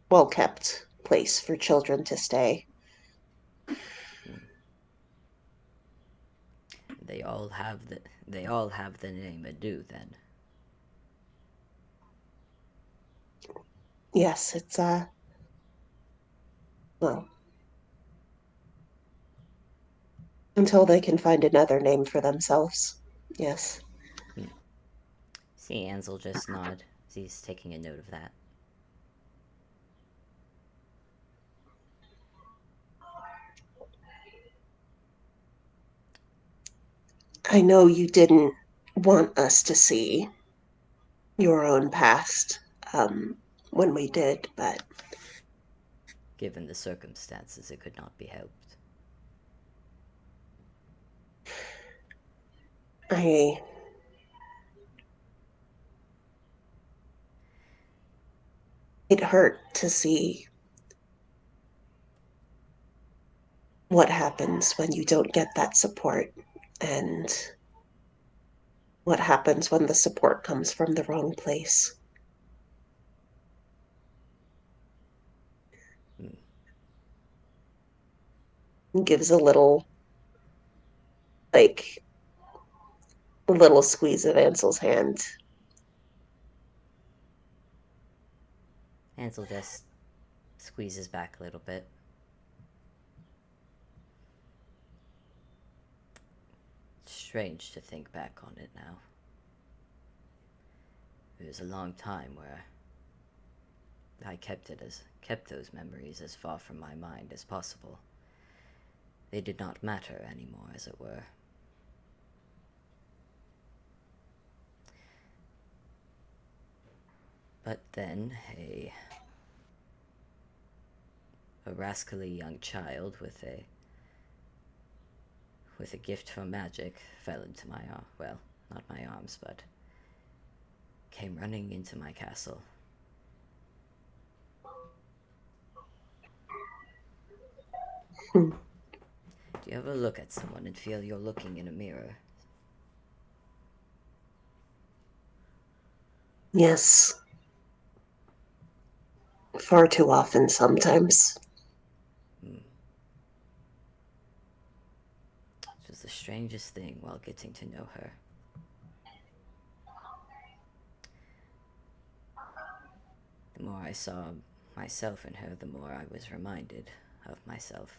well kept place for children to stay. Hmm. They all have the name Adu then. Yes, it's well, until they can find another name for themselves. Yes. Hmm. See, Ansel just nod. He's taking a note of that. I know you didn't want us to see your own past when we did, but Given the circumstances, it could not be helped. I it hurt to see what happens when you don't get that support and what happens when the support comes from the wrong place. Hmm. It gives like, a little squeeze of Ansel's hand. Ansel just squeezes back a little bit. Strange to think back on it now. It was a long time where I kept those memories as far from my mind as possible. They did not matter anymore, as it were. But then a rascally young child with a gift for magic fell into my well, not my arms, but came running into my castle. Hmm. Do you ever look at someone and feel you're looking in a mirror? Yes, far too often sometimes. Hmm. It was the strangest thing while getting to know her. The more I saw myself in her, the more I was reminded of myself.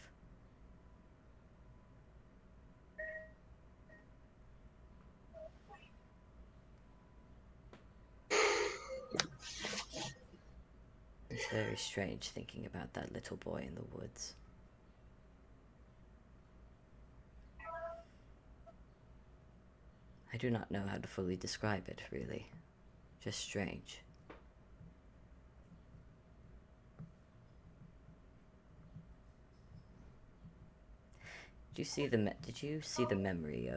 It's very strange thinking about that little boy in the woods. I do not know how to fully describe it, really. Just strange. Did you see the memory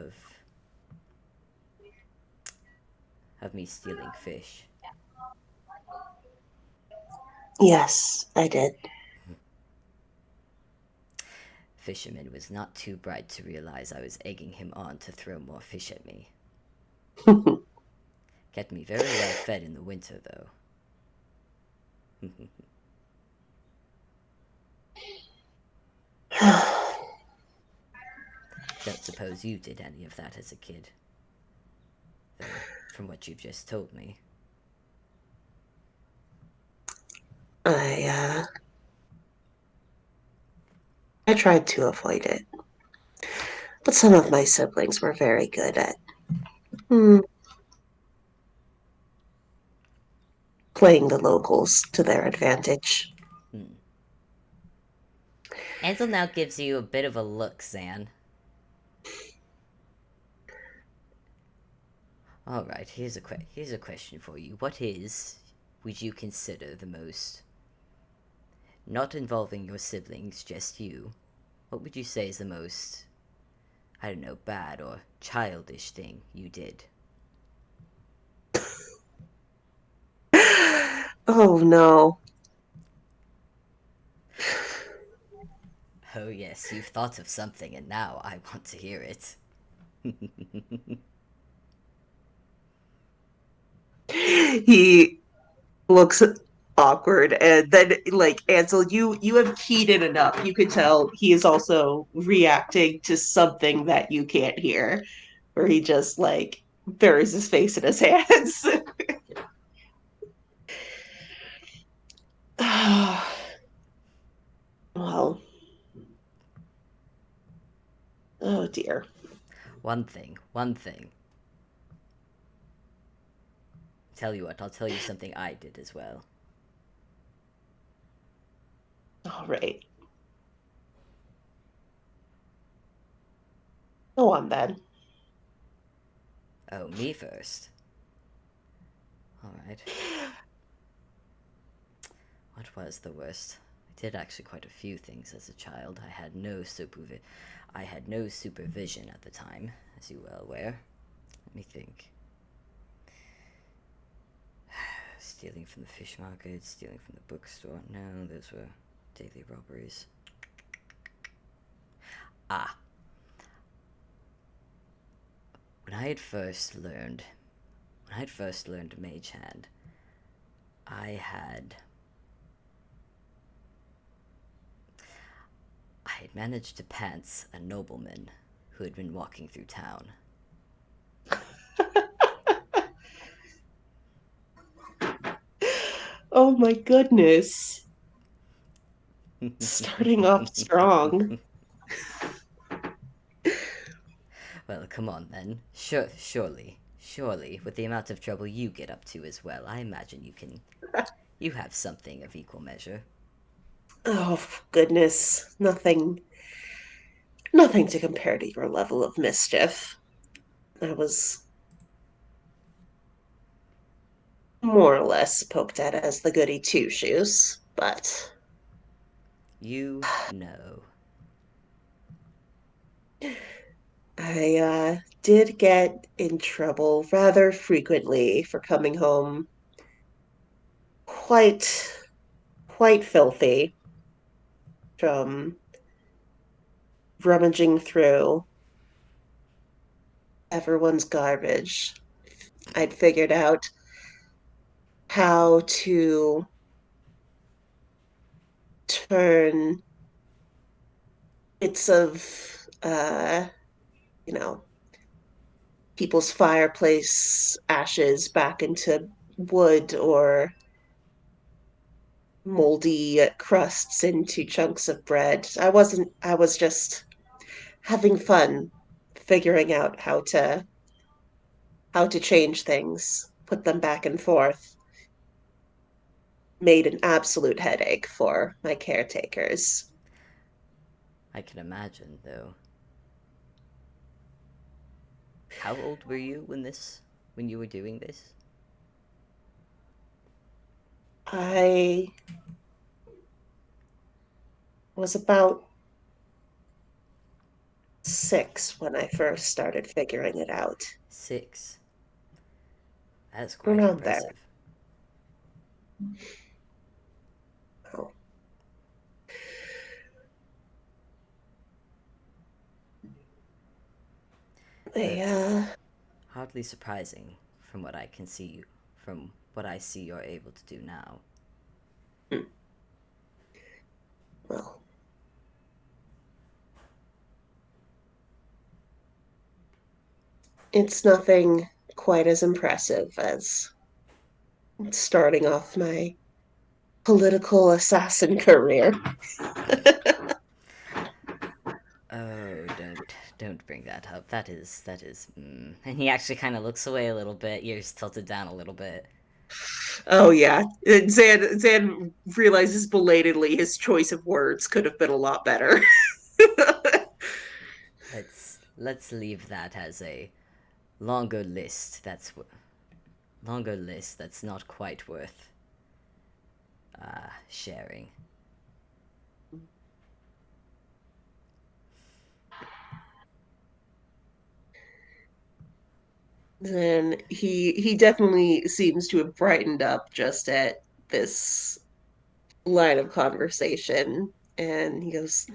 of me stealing fish? Yes, I did. Fisherman was not too bright to realize I was egging him on to throw more fish at me. Kept me very well fed in the winter, though. Don't suppose you did any of that as a kid, though, from what you've just told me. I I tried to avoid it, but some of my siblings were very good at playing the locals to their advantage. Hmm. Ansel now gives you a bit of a look, Zan. Alright, here's a question for you. Would you consider the most, not involving your siblings, just you, what would you say is the most, I don't know, bad or childish thing you did? Oh no. Oh yes, you've thought of something and now I want to hear it. He looks awkward, and then like Ansel, you have keyed in enough. You could tell he is also reacting to something that you can't hear, where he just like buries his face in his hands. Well, oh dear. One thing. Tell you what, I'll tell you something I did as well. All right. Go on then. Oh, me first. Alright. What was the worst? I did actually quite a few things as a child. I had no supervision at the time, as you well aware. Let me think. Stealing from the fish market, stealing from the bookstore. No, those were daily robberies. Ah, when I had first learned, Mage Hand, I had I had managed to pants a nobleman who had been walking through town. Oh my goodness. Starting off strong. Well, come on then. Surely, with the amount of trouble you get up to as well, I imagine you have something of equal measure. Oh goodness. Nothing to compare to your level of mischief. I was more or less poked at as the goody two shoes, but You know. I did get in trouble rather frequently for coming home quite quite filthy from rummaging through everyone's garbage. I'd figured out how to turn bits of you know, people's fireplace ashes back into wood or moldy crusts into chunks of bread. I was just having fun figuring out how to change things, put them back and forth. Made an absolute headache for my caretakers. I can imagine, though. How old were you when you were doing this? I was about 6 when I first started figuring it out. 6. That is quite Around there. impressive. Oh, they, But hardly surprising from what I see you're able to do now. hmm, well, it's nothing quite as impressive as starting off my political assassin career. Oh, don't bring that up. And he actually kind of looks away a little bit, ears tilted down a little bit. Oh yeah, Zan realizes belatedly his choice of words could have been a lot better. Let's leave that as a longer list. Longer list that's not quite worth sharing. And he definitely seems to have brightened up just at this line of conversation, and he goes,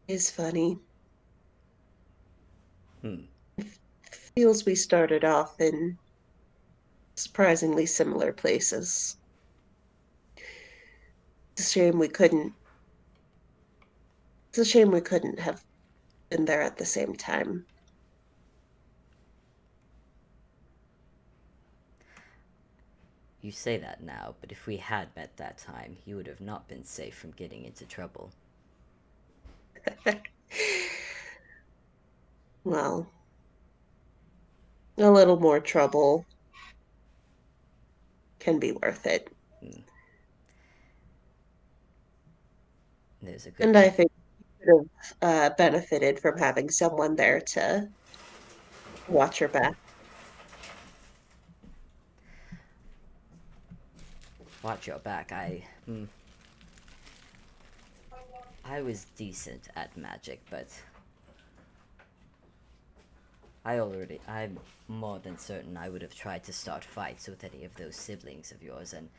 "It's funny. Hmm. Feels we started off in surprisingly similar places. It's a shame we couldn't. It's a shame we couldn't have been there at the same time. You say that now, but if we had met that time, you would have not been safe from getting into trouble. Well, a little more trouble can be worth it. Hmm. There's a good And I chance. think you could have benefited from having someone there to watch your back. Watch your back. I was decent at magic, but I'm more than certain I would have tried to start fights with any of those siblings of yours, and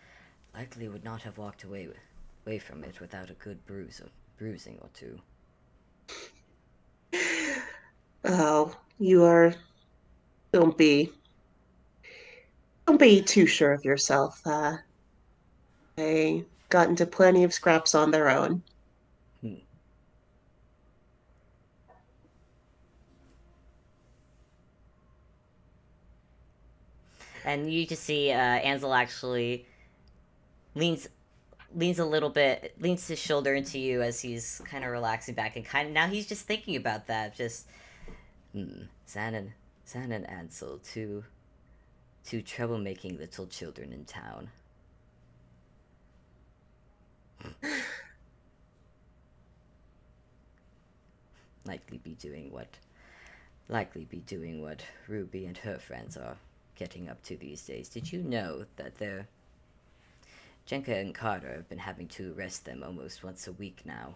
likely would not have walked away from it without a good bruising or two. Oh, you are. Don't be. Don't be too sure of yourself. They got into plenty of scraps on their own. Hmm. And you just see Ansel actually leans leans a little bit, leans his shoulder into you as he's kind of relaxing back, and kind of now he's just thinking about that. Just San and Ansel, two troublemaking little children in town. Likely be doing what likely be doing what Ruby and her friends are getting up to these days. Did you know that Jenka and Carter have been having to arrest them almost once a week now?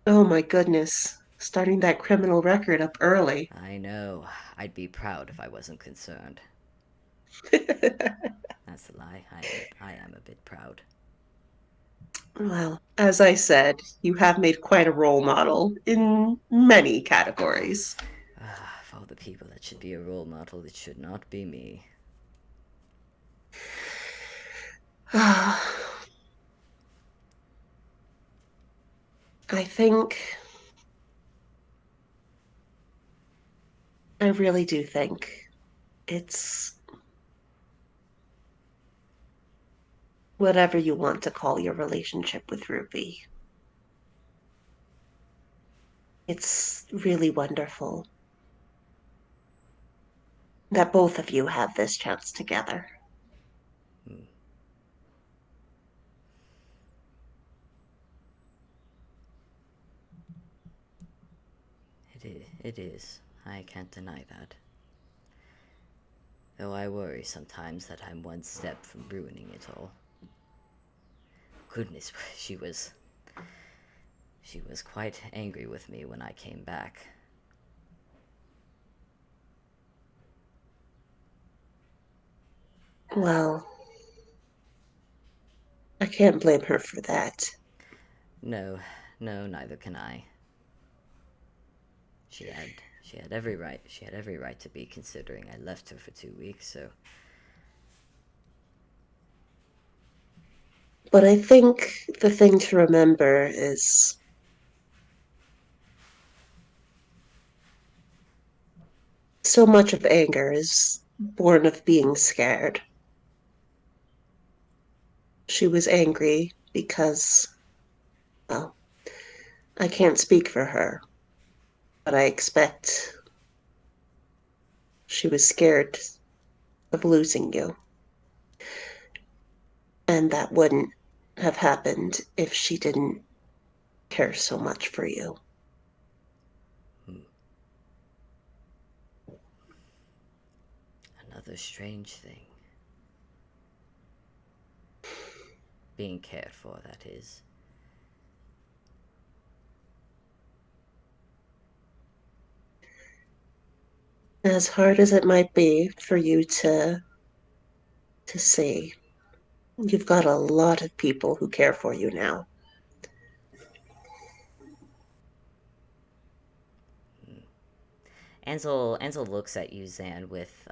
Oh my goodness. Starting that criminal record up early. I know. I'd be proud if I wasn't concerned. That's a lie. I am a bit proud. Well, as I said, you have made quite a role model in many categories. For all the people that should be a role model, it should not be me. I think, I really do think it's whatever you want to call your relationship with Ruby. It's really wonderful that both of you have this chance together. Hmm. It is. I can't deny that. Though I worry sometimes that I'm one step from ruining it all. Goodness, she was quite angry with me when I came back. Well, I can't blame her for that. No, no, neither can I. She had every right. She had every right to be, considering I left her for 2 weeks. So But I think the thing to remember is so much of anger is born of being scared. She was angry because, well, I can't speak for her, but I expect she was scared of losing you. And that wouldn't have happened if she didn't care so much for you. hmm, another strange thing. Being cared for, that is. As hard as it might be for you to see, you've got a lot of people who care for you now. Ansel looks at you, Zan, with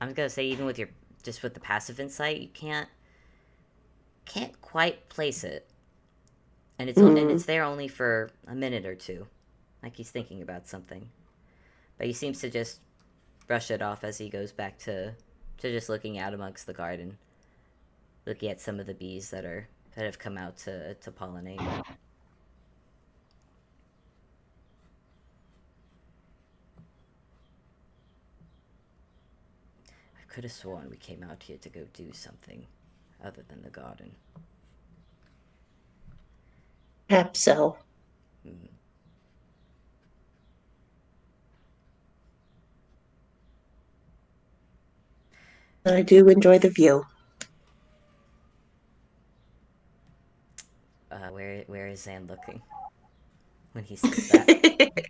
I'm gonna say even with your just with the passive insight, you can't quite place it, and Hmm. it's there only for a minute or two, like he's thinking about something, but he seems to just brush it off as he goes back to just looking out amongst the garden, looking at some of the bees that have come out to pollinate. I could have sworn we came out here to go do something other than the garden. Perhaps so. Hmm. I do enjoy the view. Where is Zan looking when he says that?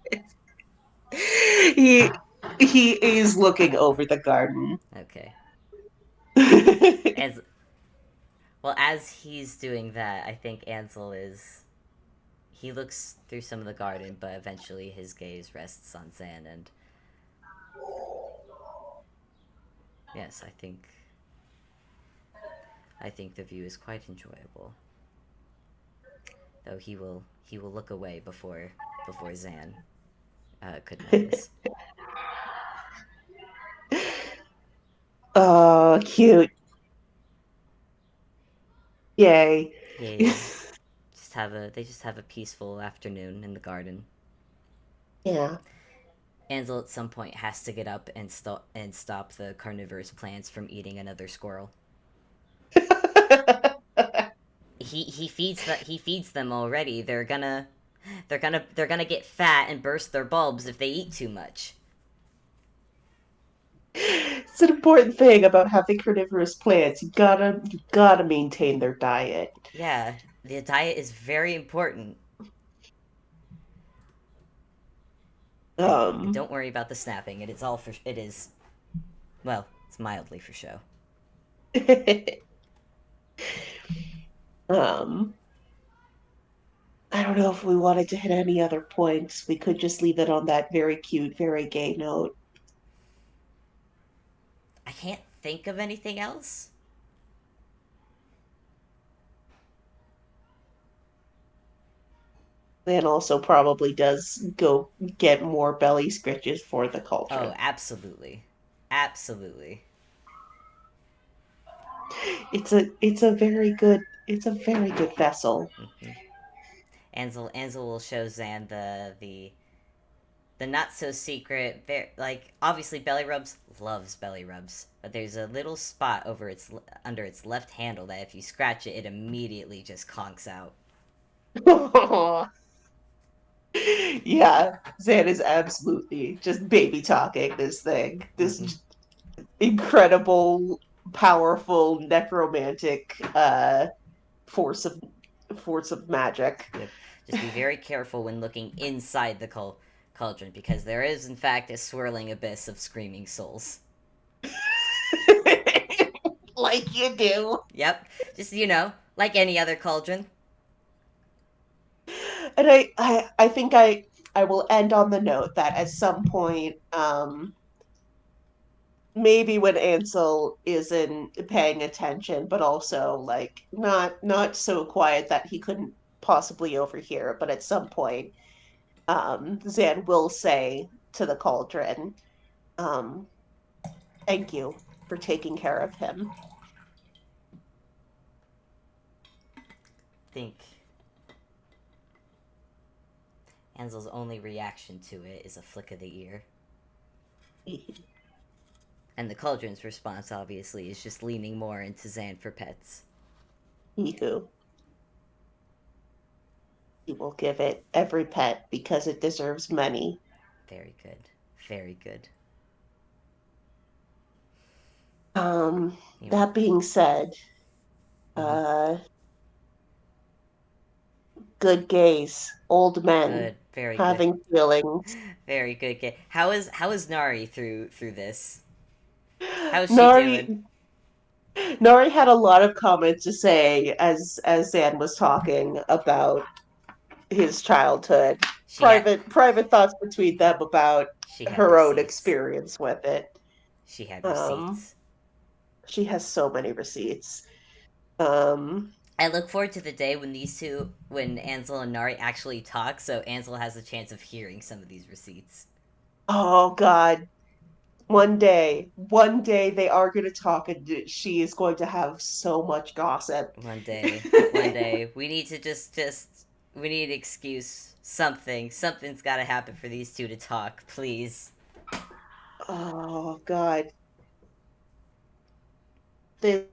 he he is looking over the garden. Okay. As well as he's doing that, I think Ansel is he looks through some of the garden, but eventually his gaze rests on Zan, and yes, I think the view is quite enjoyable. Though he will look away before Zan could notice. Oh, cute. Yay. Yay! They just have a peaceful afternoon in the garden. Yeah. Ansel at some point has to get up and stop the carnivorous plants from eating another squirrel. He feeds them already. They're gonna get fat and burst their bulbs if they eat too much. It's an important thing about having carnivorous plants. You gotta maintain their diet. Yeah, the diet is very important. And Um, don't worry about the snapping. It is well, it's mildly for show. um, I don't know if we wanted to hit any other points. We could just leave it on that very cute, very gay note. I can't think of anything else. And also probably does go get more belly scritches for the Oh, cauldron. absolutely, absolutely. It's a very good vessel. Mm-hmm. Ansel will show Zan the not so secret. Like obviously, belly rubs loves belly rubs, but there's a little spot under its left handle that if you scratch it, it immediately just conks out. Yeah, Zan is absolutely just baby talking this thing. Mm-hmm. This incredible, powerful, necromantic force of force of magic. Yep. Just be very careful when looking inside the cauldron because there is in fact a swirling abyss of screaming souls. Like you do. Yep. Just like any other cauldron. And I think I will end on the note that at some point, maybe when Ansel isn't paying attention, but also like not so quiet that he couldn't possibly overhear, but at some point, Zan will say to the cauldron, um, thank you for taking care of him. Think Ansel's only reaction to it is a flick of the ear. And the cauldron's response, obviously, is just leaning more into Zan for pets. You he will give it every pet because it deserves many. Very good. Very good. You, That being said, mm-hmm. uh, good gaze, old men Good. Very good. having feelings. Very good. How is Nari through this? How's she Nari doing? Nori had a lot of comments to say as Zan was talking about his childhood. She had Private thoughts between them about she had her own receipts. experience with it. She had Um, receipts. she has so many receipts. Um, I look forward to the day when these two, when Ansel and Nari actually talk, so Ansel has a chance of hearing some of these receipts. oh God, one day they are going to talk, and she is going to have so much gossip. One day, we need to we need an excuse. Something's got to happen for these two to talk, please. Oh God, this,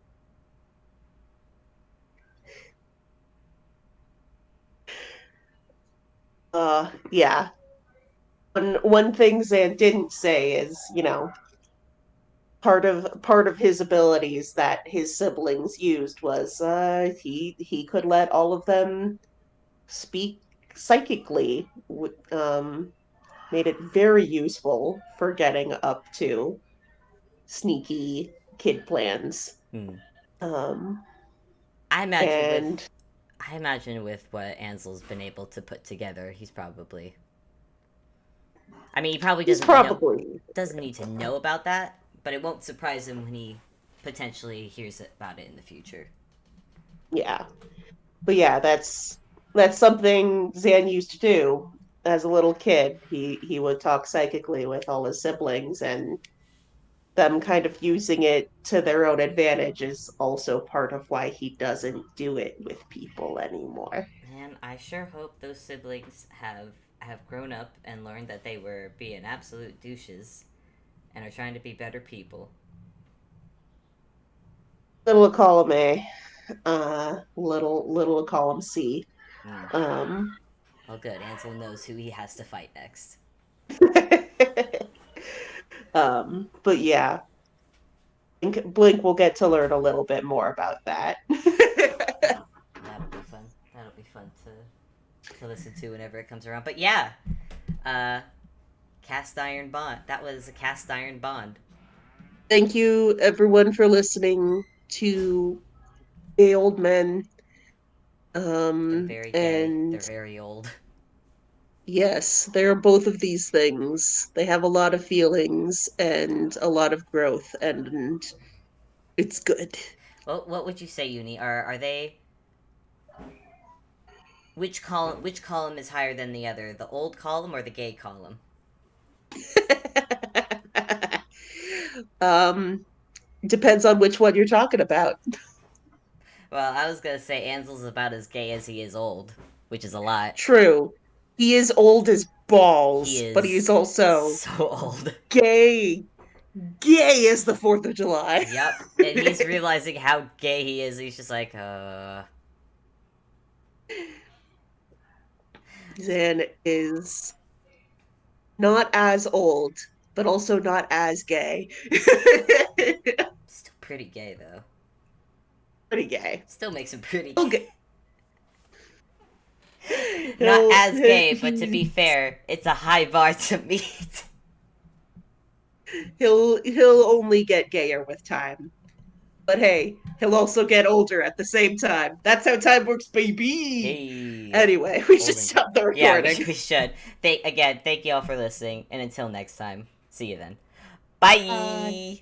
yeah. One thing Zan didn't say is, part of his abilities that his siblings used was he could let all of them speak psychically. Made it very useful for getting up to sneaky kid plans. Hmm. Um, I imagine with and I imagine with what Ansel's been able to put together, he's probably. I mean, he probably he's probably, doesn't need to know about that, but it won't surprise him when he potentially hears about it in the future. yeah. But yeah, that's something Zan used to do as a little kid. He would talk psychically with all his siblings, and them kind of using it to their own advantage is also part of why he doesn't do it with people anymore. Man, I sure hope those siblings have grown up and learned that they were being absolute douches and are trying to be better people. Little column A, little column C. Mm. Um, Well, good. Ansel knows who he has to fight next. but yeah, Blink will get to learn a little bit more about that. That'll be fun. That'll be fun to listen to whenever it comes around. But yeah, uh, cast iron bond. That was a cast iron bond. Thank you, everyone, for listening to Gay Old Men. They're very gay. And They're very old. yes, they're both of these things. They have a lot of feelings and a lot of growth, and it's good. Well, what would you say, Uni? Are they which column is higher than the other? The old column or the gay column? um, Depends on which one you're talking about. Well, I was gonna say Ansel's about as gay as he is old, which is a lot. True. He is old as He balls, but he's is also so old. gay. Gay as the 4th of July. Yep, and he's realizing how gay he is. He's just like, Zan is not as old, but also not as gay. still pretty gay though. Pretty gay. Still makes him pretty He'll gay. get Not as gay, but to be he fair, it's a high bar to meet. he'll only get gayer with time. But hey, he'll also get older at the same time. That's how time works, baby. Hey, Anyway, we should old and gay. stop the Yeah, recording. we should. Thank you all for listening, and until next time, see you then. Bye.